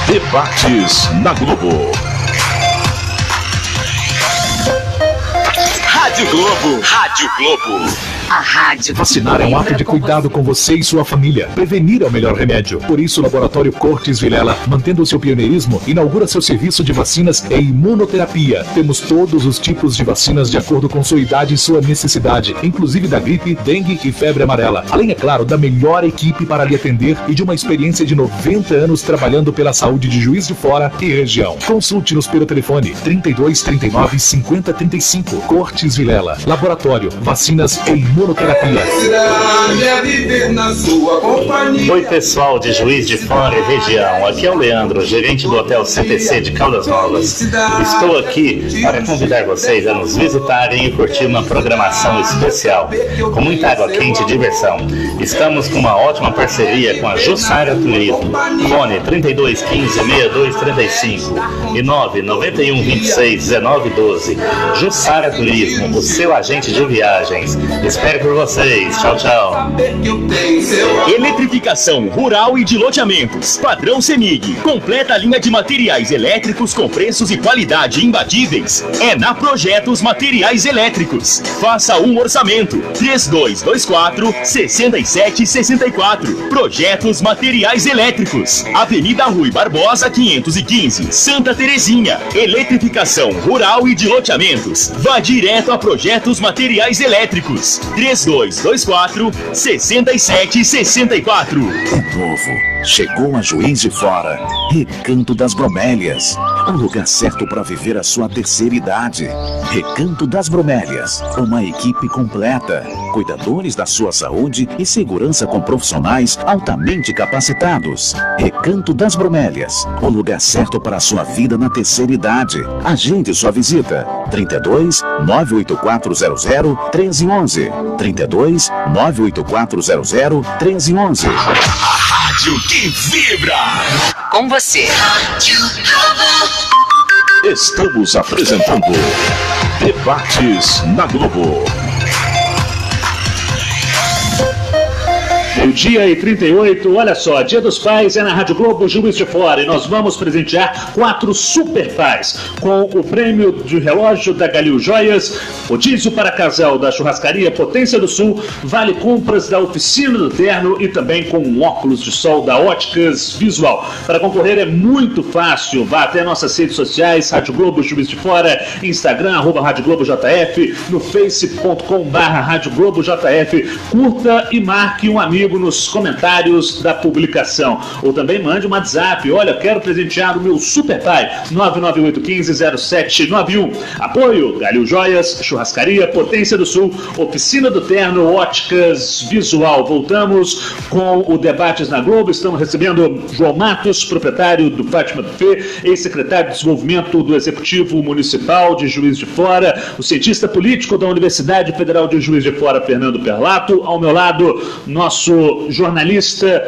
Debates na Globo. Rádio Globo. Rádio Globo. A rádio. Vacinar é um ato de cuidado com você e sua família. Prevenir é o melhor remédio. Por isso, o Laboratório Cortes Vilela, mantendo o seu pioneirismo, inaugura seu serviço de vacinas e imunoterapia. Temos todos os tipos de vacinas de acordo com sua idade e sua necessidade, inclusive da gripe, dengue e febre amarela. Além, é claro, da melhor equipe para lhe atender e de uma experiência de 90 anos trabalhando pela saúde de Juiz de Fora e região. Consulte-nos pelo telefone 32 39 50 35. Cortes Vilela. Laboratório, vacinas e imunoterapia. Oi, pessoal de Juiz de Fora e região, aqui é o Leandro, gerente do Hotel CTC de Caldas Novas. Estou aqui para convidar vocês a nos visitarem e curtir uma programação especial, com muita água quente e diversão. Estamos com uma ótima parceria com a Jussara Turismo, fone 3215-6235 e 99126-1912. Jussara Turismo, o seu agente de viagens. Espero por vocês. Tchau, tchau. Eletrificação rural e de loteamentos. Padrão CEMIG. Completa a linha de materiais elétricos com preços e qualidade imbatíveis. É na Projetos Materiais Elétricos. Faça um orçamento. 3224-6764. Projetos Materiais Elétricos. Avenida Rui Barbosa 515, Santa Terezinha. Eletrificação rural e de loteamentos. Vá direto a Projetos Materiais Elétricos. 3224-6764. O novo chegou a Juiz de Fora. Recanto das Bromélias. O lugar certo para viver a sua terceira idade. Recanto das Bromélias. Uma equipe completa. Cuidadores da sua saúde e segurança com profissionais altamente capacitados. Recanto das Bromélias. O lugar certo para a sua vida na terceira idade. Agende sua visita. 32 98400 1311. 32 98400 1311. Rádio que vibra. Com você. Rádio Globo. Estamos apresentando Debates na Globo. Meio-dia e 38, olha só, Dia dos Pais é na Rádio Globo Juiz de Fora e nós vamos presentear 4 super pais com o prêmio de relógio da Galil Joias, rodízio para casal da Churrascaria Potência do Sul, vale compras da Oficina do Terno e também com um óculos de sol da Óticas Visual. Para concorrer é muito fácil, vá até nossas redes sociais, Rádio Globo Juiz de Fora, Instagram, @Rádio Globo JF, no face.com/Rádio Globo JF, curta e marque um amigo nos comentários da publicação. Ou também mande um WhatsApp. Olha, quero presentear o meu super pai. 998150791. Apoio Galil Joias, Churrascaria Potência do Sul, Oficina do Terno, Óticas Visual. Voltamos com o Debates na Globo. Estamos recebendo João Matos, proprietário do Fátima Buffet, ex-secretário de Desenvolvimento do Executivo Municipal de Juiz de Fora, o cientista político da Universidade Federal de Juiz de Fora, Fernando Perlato. Ao meu lado, nosso jornalista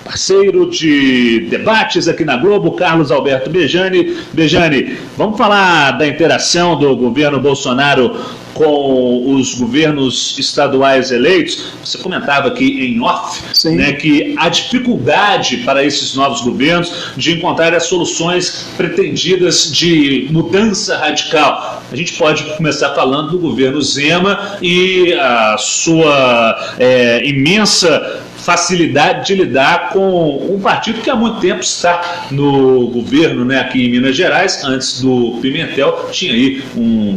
parceiro de debates aqui na Globo, Carlos Alberto Bejani. Bejani, vamos falar da interação do governo Bolsonaro com os governos estaduais eleitos. Você comentava aqui em off, né, que há dificuldade para esses novos governos de encontrar as soluções pretendidas de mudança radical. A gente pode começar falando do governo Zema e a sua imensa facilidade de lidar com um partido que há muito tempo está no governo, né, aqui em Minas Gerais. Antes do Pimentel, tinha aí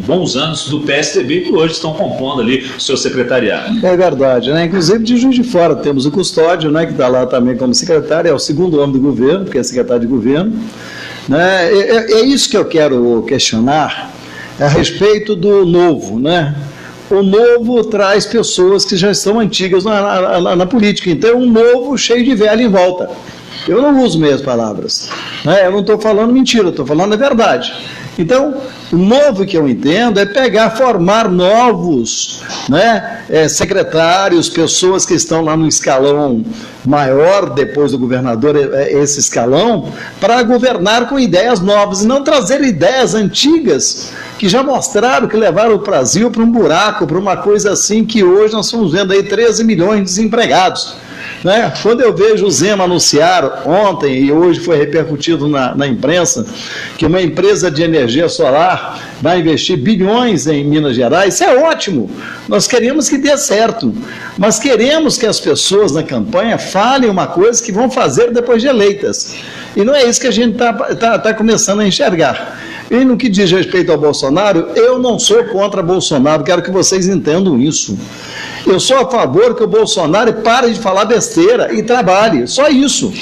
bons anos do PSDB, que hoje estão compondo ali o seu secretariado. É verdade, né? Inclusive de Juiz de Fora temos o Custódio, né, que está lá também como secretário, é o segundo homem do governo, porque é secretário de governo, né? É isso que eu quero questionar a respeito do novo, né? O novo traz pessoas que já estão antigas na política, então é um novo cheio de velho em volta. Eu não uso meias palavras, né? Eu não estou falando mentira, estou falando a verdade. Então, o novo que eu entendo é formar novos, né, secretários, pessoas que estão lá no escalão maior, depois do governador, esse escalão, para governar com ideias novas, e não trazer ideias antigas, que já mostraram que levaram o Brasil para um buraco, para uma coisa assim, que hoje nós estamos vendo aí 13 milhões de desempregados. Né? Quando eu vejo o Zema anunciar ontem, e hoje foi repercutido na imprensa, que uma empresa de energia solar vai investir bilhões em Minas Gerais, isso é ótimo, nós queremos que dê certo, mas queremos que as pessoas na campanha falem uma coisa que vão fazer depois de eleitas, e não é isso que a gente tá começando a enxergar. E no que diz respeito ao Bolsonaro, eu não sou contra Bolsonaro, quero que vocês entendam isso. Eu sou a favor que o Bolsonaro pare de falar besteira e trabalhe, só isso.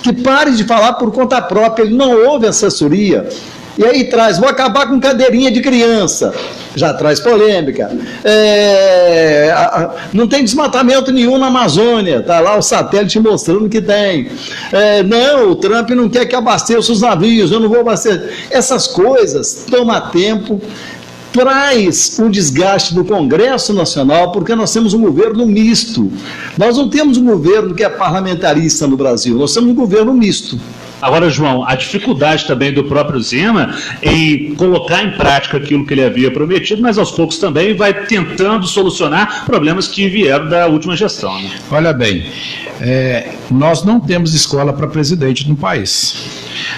Que pare de falar por conta própria, ele não ouve assessoria. E aí vou acabar com cadeirinha de criança, já traz polêmica. Não tem desmatamento nenhum na Amazônia, está lá o satélite mostrando que tem. Não, o Trump não quer que abasteça os navios, eu não vou abastecer. Essas coisas tomam tempo, traz um desgaste do Congresso Nacional, porque nós temos um governo misto. Nós não temos um governo que é parlamentarista no Brasil, nós temos um governo misto. Agora, João, a dificuldade também do próprio Zema em colocar em prática aquilo que ele havia prometido, mas aos poucos também vai tentando solucionar problemas que vieram da última gestão. Né? Olha bem, nós não temos escola para presidente no país.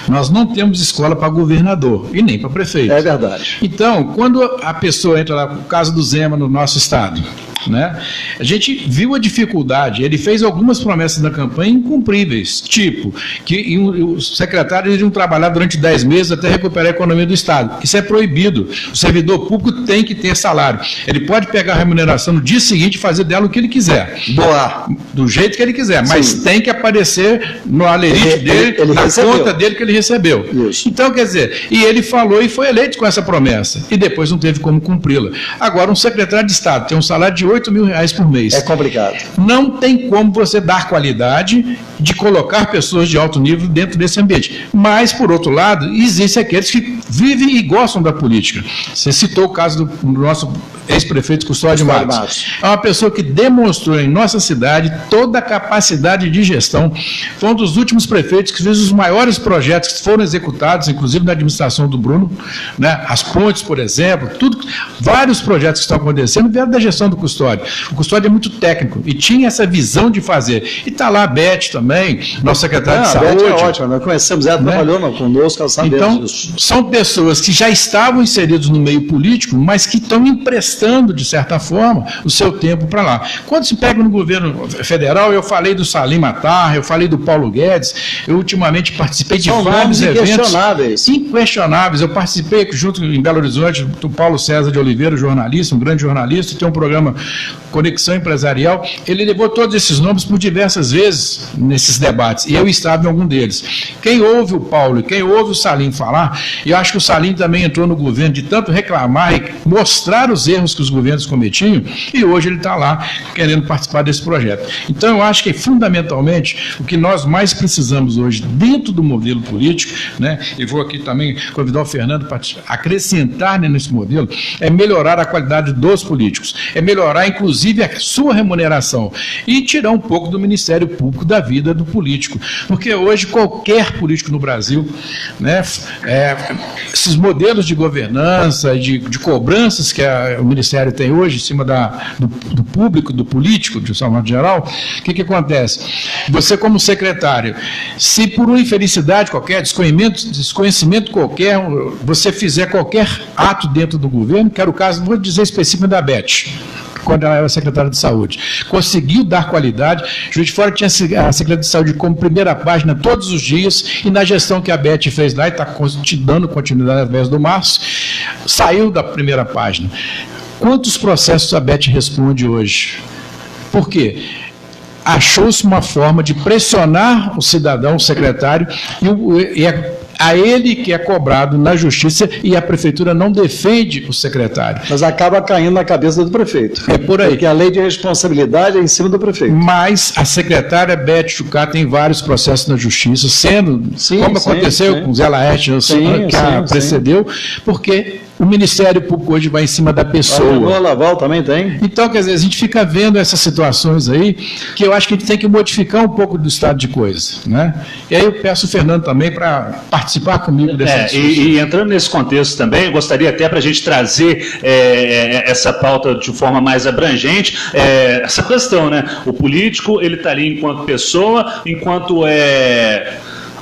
Nós não temos escola para governador e nem para prefeito. É verdade. Então, quando a pessoa entra lá, no caso do Zema no nosso estado, né, a gente viu a dificuldade, ele fez algumas promessas na campanha incumpríveis, tipo, que os secretários iriam trabalhar durante 10 meses até recuperar a economia do Estado. Isso é proibido. O servidor público tem que ter salário. Ele pode pegar a remuneração no dia seguinte e fazer dela o que ele quiser. Boa. Do jeito que ele quiser, mas sim, tem que aparecer no alerite dele, ele na conta dele que ele recebeu. Isso. Então, quer dizer, e ele falou e foi eleito com essa promessa, e depois não teve como cumpri-la. Agora, um secretário de Estado tem um salário de R$8 mil por mês. É complicado. Não tem como você dar qualidade de colocar pessoas de alto nível dentro desse ambiente. Mas, por outro lado, existem aqueles que vivem e gostam da política. Você citou o caso do nosso ex-prefeito Custódio Matos. É uma pessoa que demonstrou em nossa cidade toda a capacidade de gestão. Foi um dos últimos prefeitos que fez os maiores projetos que foram executados, inclusive na administração do Bruno, né? As pontes, por exemplo, vários projetos que estão acontecendo vieram da gestão do Custódio. O Custódio é muito técnico e tinha essa visão de fazer. E está lá a Beth também, nosso secretário de Saúde. A Beth é ótima, nós conhecemos ela, trabalhou conosco, ela sabe disso. Então, são pessoas que já estavam inseridos no meio político, mas que estão emprestando, de certa forma, o seu tempo para lá. Quando se pega no governo federal, eu falei do Salim Matar, eu falei do Paulo Guedes, eu ultimamente participei de vários eventos inquestionáveis. Eu participei junto em Belo Horizonte do Paulo César de Oliveira, jornalista, um grande jornalista, tem um programa Conexão Empresarial. Ele levou todos esses nomes por diversas vezes nesses debates, e eu estava em algum deles. Quem ouve o Paulo e quem ouve o Salim falar, eu acho que o Salim também entrou no governo de tanto reclamar e mostrar os erros que os governos cometiam, e hoje ele está lá querendo participar desse projeto. Então eu acho que fundamentalmente o que nós mais precisamos hoje dentro do modelo político, né, e vou aqui também convidar o Fernando para acrescentar nesse modelo, é melhorar a qualidade dos políticos, é melhorar melhorar, inclusive, a sua remuneração e tirar um pouco do Ministério Público da vida do político. Porque hoje qualquer político no Brasil, né, esses modelos de governança, de cobranças que o Ministério tem hoje em cima do público, do político, de uma forma geral, o que acontece? Você, como secretário, se por uma infelicidade qualquer, desconhecimento qualquer, você fizer qualquer ato dentro do governo, que era o caso, não vou dizer específico da Beth, quando ela era secretária de Saúde, conseguiu dar qualidade. Juiz de Fora tinha a Secretaria de Saúde como primeira página todos os dias, e na gestão que a Beth fez lá, e está te dando continuidade através do Márcio, saiu da primeira página. Quantos processos a Beth responde hoje? Por quê? Achou-se uma forma de pressionar o cidadão, o secretário, e a ele que é cobrado na justiça, e a prefeitura não defende o secretário. Mas acaba caindo na cabeça do prefeito. É por aí. Porque a lei de responsabilidade é em cima do prefeito. Mas a secretária Beth Chucat tem vários processos na justiça, como aconteceu com Zé Laerte, que a precedeu, porque o Ministério Público hoje vai em cima da pessoa. O Laval também tem. Então, quer dizer, a gente fica vendo essas situações aí, que eu acho que a gente tem que modificar um pouco do estado de coisa, né? E aí eu peço o Fernando também para participar comigo dessa discussão. E entrando nesse contexto também, eu gostaria até para a gente trazer essa pauta de forma mais abrangente, essa questão, né? O político, ele está ali enquanto pessoa, enquanto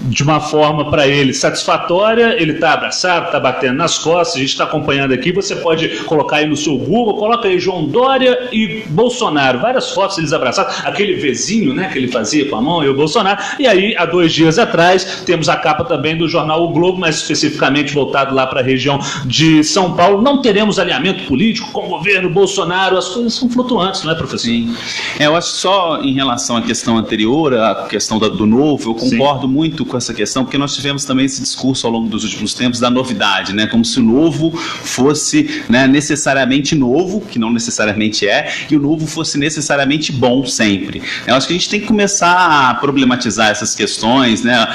de uma forma para ele satisfatória, ele está abraçado, está batendo nas costas, a gente está acompanhando aqui, você pode colocar aí no seu Google, coloca aí João Dória e Bolsonaro, várias fotos eles abraçados, aquele Vzinho, né, que ele fazia com a mão, e o Bolsonaro, e aí, há 2 dias atrás, temos a capa também do jornal O Globo, mais especificamente voltado lá para a região de São Paulo. Não teremos alinhamento político com o governo Bolsonaro, as coisas são flutuantes, não é, professor? Sim. Eu acho que só em relação à questão anterior, a questão do novo, eu concordo muito com essa questão, porque nós tivemos também esse discurso ao longo dos últimos tempos da novidade, né? Como se o novo fosse, né, necessariamente novo, que não necessariamente e o novo fosse necessariamente bom sempre. Eu acho que a gente tem que começar a problematizar essas questões, né?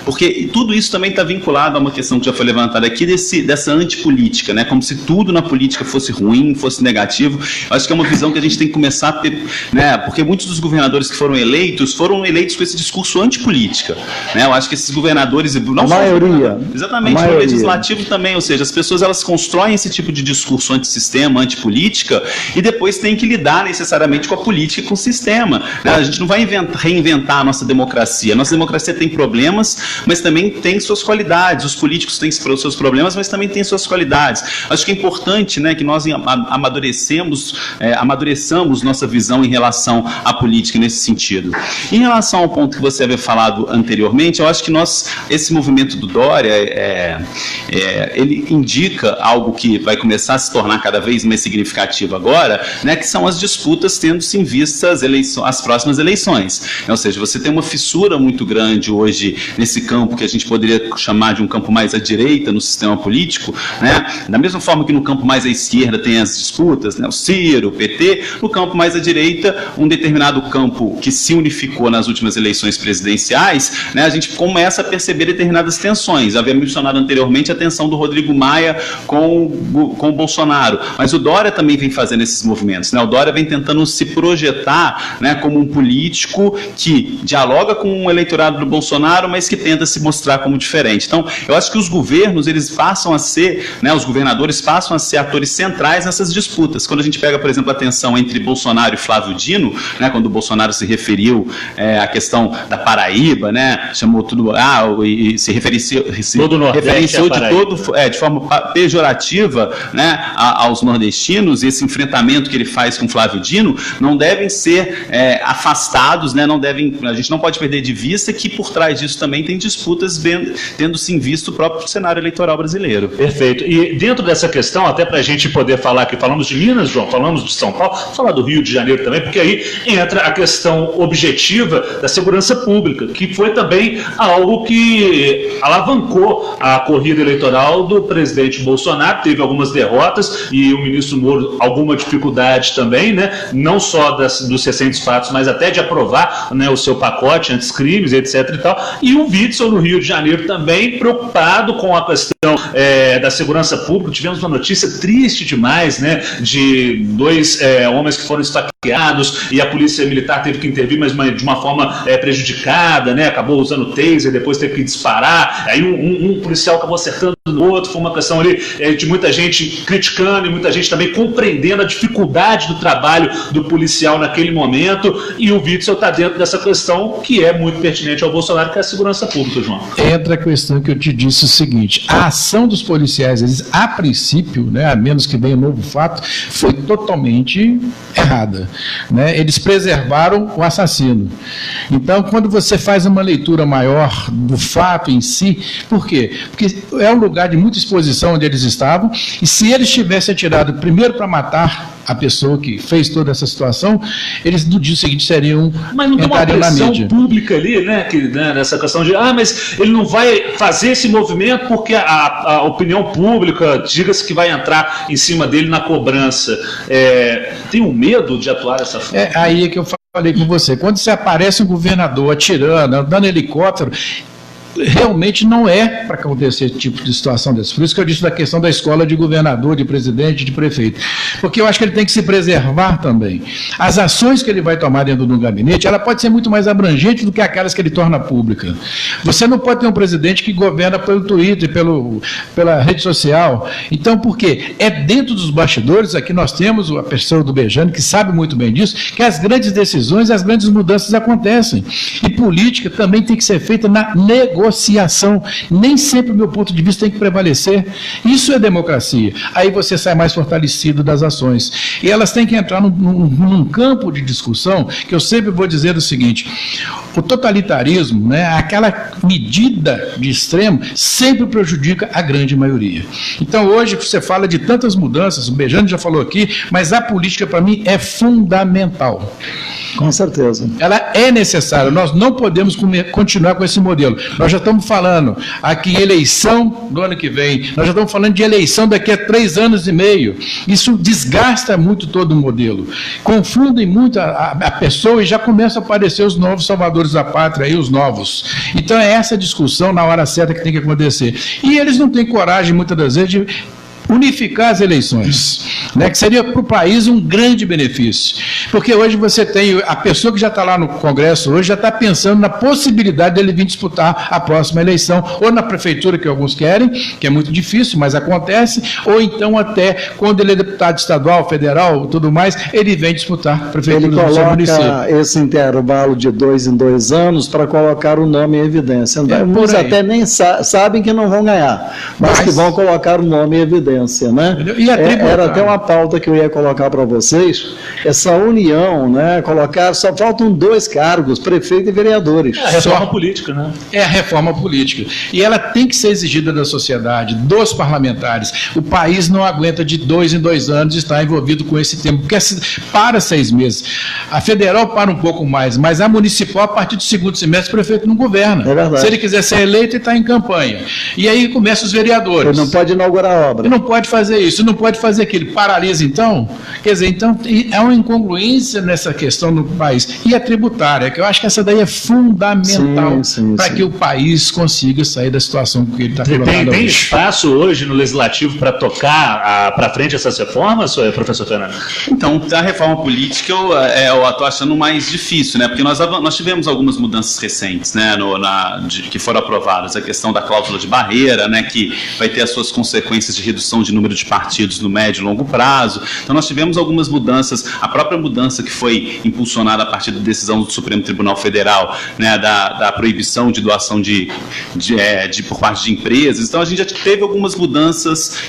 Porque tudo isso também está vinculado a uma questão que já foi levantada aqui, dessa antipolítica, né? Como se tudo na política fosse ruim, fosse negativo. Eu acho que é uma visão que a gente tem que começar a ter, né? Porque muitos dos governadores que foram eleitos com esse discurso antipolítica. Né? Eu acho que esses governadores, não só exatamente, no legislativo também, ou seja, as pessoas elas constroem esse tipo de discurso antissistema, antipolítica, e depois tem que lidar necessariamente com a política e com o sistema. Né? A gente não vai reinventar a nossa democracia. A nossa democracia tem problemas, mas também tem suas qualidades. Os políticos têm seus problemas, mas também têm suas qualidades. Acho que é importante, né, que nós amadureçamos nossa visão em relação à política nesse sentido. Em relação ao ponto que você havia falado anteriormente, eu acho que esse movimento do Dória, ele indica algo que vai começar a se tornar cada vez mais significativo agora, né, que são as disputas tendo-se em vista as próximas eleições. Ou seja, você tem uma fissura muito grande hoje nesse campo que a gente poderia chamar de um campo mais à direita no sistema político, né, da mesma forma que no campo mais à esquerda tem as disputas, né, o Ciro, o PT, no campo mais à direita, um determinado campo que se unificou nas últimas eleições presidenciais, né, a gente começa a perceber determinadas tensões. Havia mencionado anteriormente a tensão do Rodrigo Maia com o Bolsonaro, mas o Dória também vem fazendo esses movimentos, né? O Dória vem tentando se projetar, né, como um político que dialoga com o eleitorado do Bolsonaro, mas que tenta se mostrar como diferente. Então, eu acho que os governos, eles passam a ser, né, os governadores passam a ser atores centrais nessas disputas. Quando a gente pega, por exemplo, a tensão entre Bolsonaro e Flávio Dino, né, quando o Bolsonaro se referiu à questão da Paraíba, né, chamou tudo, e se referenciou de forma pejorativa, né, aos nordestinos, e esse enfrentamento que ele faz com Flávio Dino não devem ser afastados, né, a gente não pode perder de vista que por trás disso também tem disputas tendo-se em vista o próprio cenário eleitoral brasileiro. Perfeito. E dentro dessa questão, até para a gente poder falar que falamos de Minas, João, falamos de São Paulo, falar do Rio de Janeiro também, porque aí entra a questão objetiva da segurança pública, que foi foi também algo que alavancou a corrida eleitoral do presidente Bolsonaro. Teve algumas derrotas e o ministro Moro alguma dificuldade também, né? Não só dos recentes fatos, mas até de aprovar, né, o seu pacote anti-crimes, etc. e tal. E o Witzel, no Rio de Janeiro, também preocupado com a questão da segurança pública. Tivemos uma notícia triste demais, né, de 2 homens que foram esfaqueados e a polícia militar teve que intervir, mas de uma forma prejudicada, né, acabou usando taser, depois teve que disparar, aí um policial acabou acertando no outro. Foi uma questão ali de muita gente criticando e muita gente também compreendendo a dificuldade do trabalho do policial naquele momento, e o Witzel está dentro dessa questão que é muito pertinente ao Bolsonaro, que é a segurança pública, João. Entra a questão que eu te disse o seguinte: a ação dos policiais, eles, a princípio, né, a menos que venha um novo fato, foi totalmente errada, né? Eles preservaram o assassino. Então, quando você faz uma leitura maior do fato em si, por quê? Porque é um lugar de muita exposição onde eles estavam, e se eles tivessem atirado primeiro para matar a pessoa que fez toda essa situação, eles no dia seguinte seriam, mas não tem uma pressão mídia pública ali, né, nessa questão de, mas ele não vai fazer esse movimento porque a opinião pública, diga-se que vai entrar em cima dele na cobrança. Tem um medo de atuar dessa forma? É aí que eu falei com você. Quando você aparece um governador atirando, andando helicóptero, realmente não é para acontecer esse tipo de situação dessa. Por isso que eu disse da questão da escola de governador, de presidente, de prefeito. Porque eu acho que ele tem que se preservar também. As ações que ele vai tomar dentro do gabinete, ela pode ser muito mais abrangente do que aquelas que ele torna pública. Você não pode ter um presidente que governa pelo Twitter, pela rede social. Então, por quê? É dentro dos bastidores, aqui nós temos a pessoa do Bejane, que sabe muito bem disso, que as grandes decisões, as grandes mudanças acontecem. E política também tem que ser feita na negociação. Nem sempre o meu ponto de vista tem que prevalecer. Isso é democracia. Aí você sai mais fortalecido das ações. E elas têm que entrar num campo de discussão que eu sempre vou dizer o seguinte: o totalitarismo, né, aquela medida de extremo, sempre prejudica a grande maioria. Então hoje você fala de tantas mudanças, o Bejane já falou aqui, mas a política para mim é fundamental. Com certeza. Ela é necessária, nós não podemos continuar com esse modelo. Nós já estamos falando aqui em eleição do ano que vem, nós já estamos falando de eleição daqui a 3 anos e meio. Isso desgasta muito todo o modelo, confundem muito a pessoa e já começam a aparecer os novos salvadores da pátria, aí, os novos. Então é essa discussão na hora certa que tem que acontecer. E eles não têm coragem, muitas das vezes, de unificar as eleições, né, que seria para o país um grande benefício, porque hoje você tem a pessoa que já está lá no Congresso, hoje já está pensando na possibilidade dele vir disputar a próxima eleição, ou na prefeitura, que alguns querem, que é muito difícil, mas acontece, ou então até quando ele é deputado estadual, federal, tudo mais, ele vem disputar a prefeitura do seu município. Ele coloca esse intervalo de 2 em 2 anos para colocar o nome em evidência. Muitos até nem sabem que não vão ganhar, mas que vão colocar o nome em evidência. Né? Era até uma pauta que eu ia colocar para vocês, essa união, né? Colocar, só faltam 2 cargos, prefeito e vereadores. É a reforma política, né? É a reforma política. E ela tem que ser exigida da sociedade, dos parlamentares. O país não aguenta de 2 em 2 anos estar envolvido com esse tema, porque para 6 meses. A federal para um pouco mais, mas a municipal, a partir do 2º semestre, o prefeito não governa. É verdade. Se ele quiser ser eleito, ele está em campanha. E aí começam os vereadores. Ele não pode inaugurar a obra. Não pode fazer isso, não pode fazer aquilo, paralisa então. Quer dizer, então é uma incongruência nessa questão no país. E a tributária, que eu acho que essa daí é fundamental para que o país consiga sair da situação que ele está colocando. Tem espaço hoje no Legislativo para tocar para frente essas reformas, professor Fernando? Então, a reforma política eu estou achando mais difícil, né? Porque nós tivemos algumas mudanças recentes, né? Que foram aprovadas, a questão da cláusula de barreira, né? Que vai ter as suas consequências de redução de número de partidos no médio e longo prazo. Então nós tivemos algumas mudanças, a própria mudança que foi impulsionada a partir da decisão do Supremo Tribunal Federal, né, da proibição de doação por parte de empresas. Então a gente já teve algumas mudanças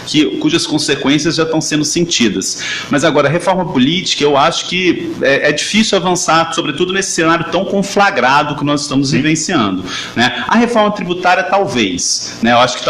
cujas consequências já estão sendo sentidas. Mas agora, a reforma política, eu acho que é difícil avançar, sobretudo nesse cenário tão conflagrado que nós estamos vivenciando, né? A reforma tributária talvez, né? Eu acho que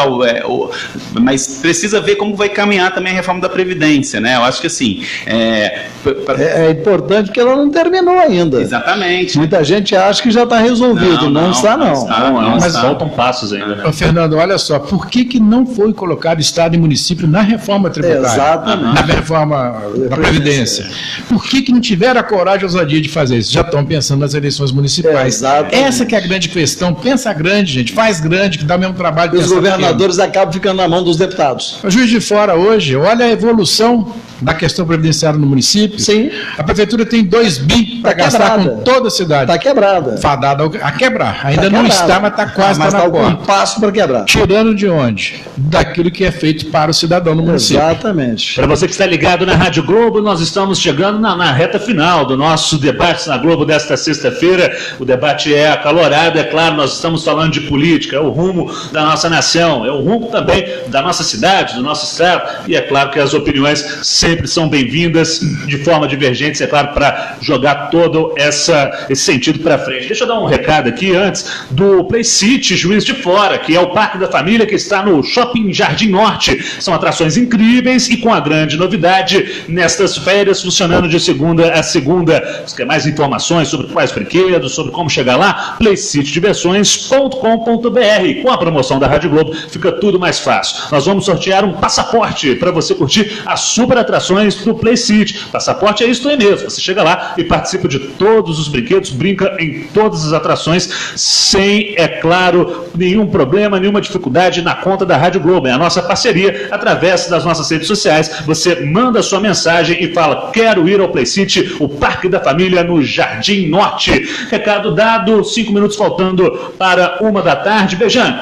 mas precisa ver como vai caminhar também a reforma da Previdência, né? Eu acho que assim... É importante porque ela não terminou ainda. Exatamente. Muita gente acha que já está resolvido, não está. Mas faltam passos ainda, né? Fernando, olha só, por que não foi colocado Estado e município na reforma tributária? Exatamente. Na reforma da Previdência. Por que não tiveram a coragem e a ousadia de fazer isso? Já estão pensando nas eleições municipais. Exatamente. Essa que é a grande questão. Pensa grande, gente. Faz grande, que dá o mesmo trabalho. E os governadores acabam ficando na mão dos deputados. O Juiz de Fora hoje, olha a evolução da questão previdenciária no município. Sim. A prefeitura tem 2 bi para gastar com toda a cidade. Está quebrada. Fadada a quebrar. Ainda não está, mas está quase na porta. Um passo para quebrar. Tirando de onde? Daquilo que é feito para o cidadão no município. Exatamente. Para você que está ligado na Rádio Globo, nós estamos chegando na reta final do nosso debate na Globo desta sexta-feira. O debate é acalorado, é claro, nós estamos falando de política, é o rumo da nossa nação, é o rumo também da nossa cidade, do nosso estado, e é claro que as opiniões sempre são bem-vindas de forma divergente, é claro, para jogar todo esse sentido para frente. Deixa eu dar um recado aqui antes do Play City Juiz de Fora, que é o Parque da Família que está no Shopping Jardim Norte. São atrações incríveis e com a grande novidade nestas férias, funcionando de segunda a segunda. Você quer mais informações sobre quais brinquedos, sobre como chegar lá? playcitydiversões.com.br. Com a promoção da Rádio Globo fica tudo mais fácil. Nós vamos sortear um passaporte para você curtir as super atrações do Play City. Passaporte é isso aí mesmo. Você chega lá e participa de todos os brinquedos, brinca em todas as atrações sem, é claro, nenhum problema, nenhuma dificuldade na conta da Rádio Globo. É a nossa parceria através das nossas redes sociais. Você manda a sua mensagem e fala: quero ir ao Play City, o Parque da Família no Jardim Norte. Recado dado, 5 minutos faltando para 1 da tarde. Bejane,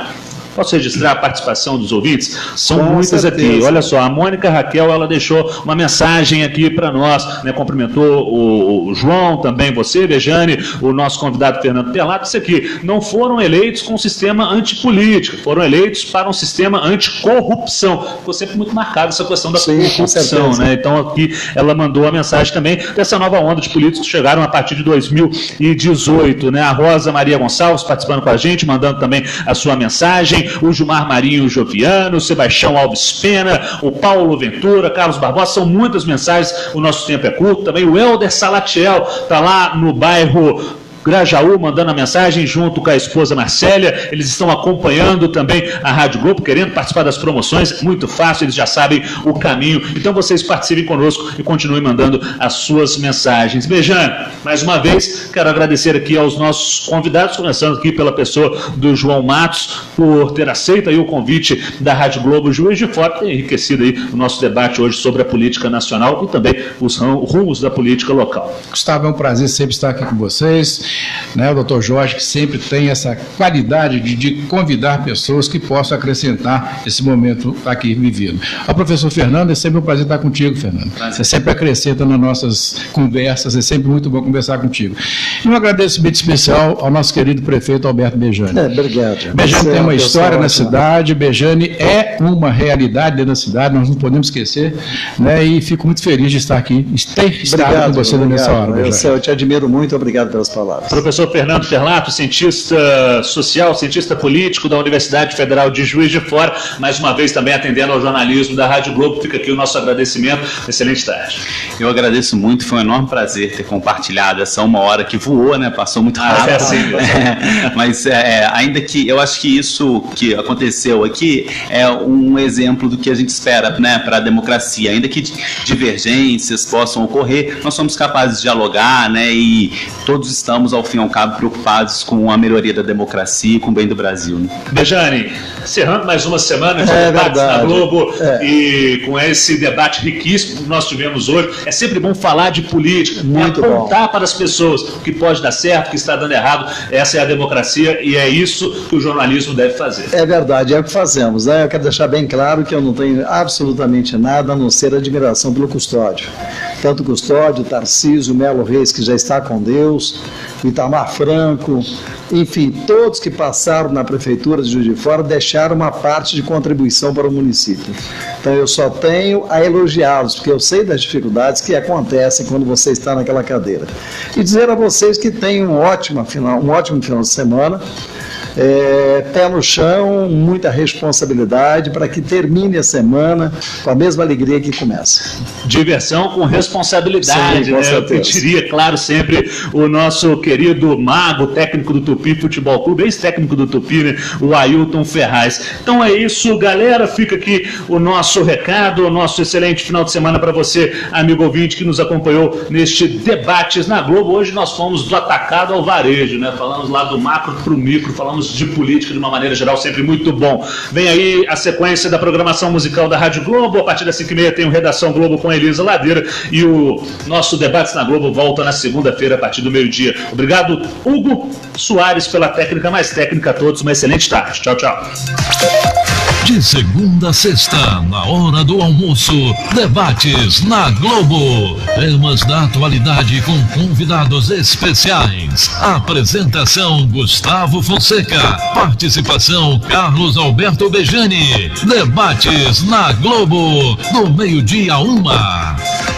posso registrar a participação dos ouvintes? São com muitas certeza. Aqui. Olha só, a Mônica Raquel, ela deixou uma mensagem aqui para nós, né? Cumprimentou o João, também você, Bejane, o nosso convidado Fernando Pelato. Isso aqui, não foram eleitos com um sistema antipolítico, foram eleitos para um sistema anticorrupção. Ficou sempre muito marcada essa questão da corrupção, né? Então aqui ela mandou a mensagem também dessa nova onda de políticos que chegaram a partir de 2018, né? A Rosa Maria Gonçalves participando com a gente, mandando também a sua mensagem. O Gilmar Marinho Joviano, o Sebastião Alves Pena, o Paulo Ventura, Carlos Barbosa, são muitas mensagens, o nosso tempo é curto. Também o Helder Salatiel está lá no bairro Grajaú, mandando a mensagem junto com a esposa Marcélia. Eles estão acompanhando também a Rádio Globo, querendo participar das promoções. Muito fácil, eles já sabem o caminho. Então vocês participem conosco e continuem mandando as suas mensagens. Bejane, mais uma vez, quero agradecer aqui aos nossos convidados, começando aqui pela pessoa do João Matos, por ter aceito aí o convite da Rádio Globo Juiz de Fora, ter enriquecido aí o nosso debate hoje sobre a política nacional e também os rumos da política local. Gustavo, é um prazer sempre estar aqui com vocês. Né, o doutor Jorge, que sempre tem essa qualidade de convidar pessoas que possam acrescentar esse momento aqui vivido. Ao professor Fernando, é sempre um prazer estar contigo, Fernando. Você sempre acrescenta nas nossas conversas, é sempre muito bom conversar contigo. E um agradecimento especial ao nosso querido prefeito Alberto Bejane. Obrigado. Bejane tem uma história na cidade, Bejane é uma realidade dentro da cidade, nós não podemos esquecer, né, e fico muito feliz de estar aqui, estar com você nessa hora. Eu te admiro muito, obrigado pelas palavras. Professor Fernando Pelato, cientista social, cientista político da Universidade Federal de Juiz de Fora, mais uma vez também atendendo ao jornalismo da Rádio Globo. Fica aqui o nosso agradecimento. Excelente tarde. Eu agradeço muito, foi um enorme prazer ter compartilhado essa 1 hora que voou, né? Passou muito rápido. Mas ainda que eu acho que isso que aconteceu aqui é um exemplo do que a gente espera, né, para a democracia. Ainda que divergências possam ocorrer, nós somos capazes de dialogar, né? E todos estamos, ao fim e ao cabo, preocupados com a melhoria da democracia e com o bem do Brasil. Né? Bejane, encerrando mais uma semana de debates na Globo e com esse debate riquíssimo que nós tivemos hoje, é sempre bom falar de política, apontar para as pessoas o que pode dar certo, o que está dando errado. Essa é a democracia e é isso que o jornalismo deve fazer. É verdade, é o que fazemos, né? Eu quero deixar bem claro que eu não tenho absolutamente nada a não ser admiração pelo Custódio. Tanto o Custódio, o Tarcísio, o Melo Reis, que já está com Deus, o Itamar Franco, enfim, todos que passaram na Prefeitura de Juiz de Fora deixaram uma parte de contribuição para o município. Então eu só tenho a elogiá-los, porque eu sei das dificuldades que acontecem quando você está naquela cadeira. E dizer a vocês que tenham um ótimo final de semana, pé no chão, muita responsabilidade para que termine a semana com a mesma alegria que começa. Diversão com responsabilidade, sim, com certeza. Eu diria, claro, sempre o nosso querido mago, técnico do Tupi Futebol Clube, ex-técnico do Tupi, né? O Ailton Ferraz. Então é isso, galera, fica aqui o nosso recado, o nosso excelente final de semana para você, amigo ouvinte, que nos acompanhou neste Debates na Globo. Hoje nós fomos do atacado ao varejo, né? Falamos lá do macro para o micro, falamos de política de uma maneira geral, sempre muito bom. Vem aí a sequência da programação musical da Rádio Globo. A partir das 5h30 tem o Redação Globo com a Elisa Ladeira e o nosso Debates na Globo volta na segunda-feira a partir do meio-dia. Obrigado, Hugo Soares, pela técnica mais técnica a todos. Uma excelente tarde. Tchau, tchau. De segunda a sexta, na hora do almoço, Debates na Globo. Temas da atualidade com convidados especiais. Apresentação Gustavo Fonseca. Participação Carlos Alberto Bejani. Debates na Globo, do meio-dia a 1h.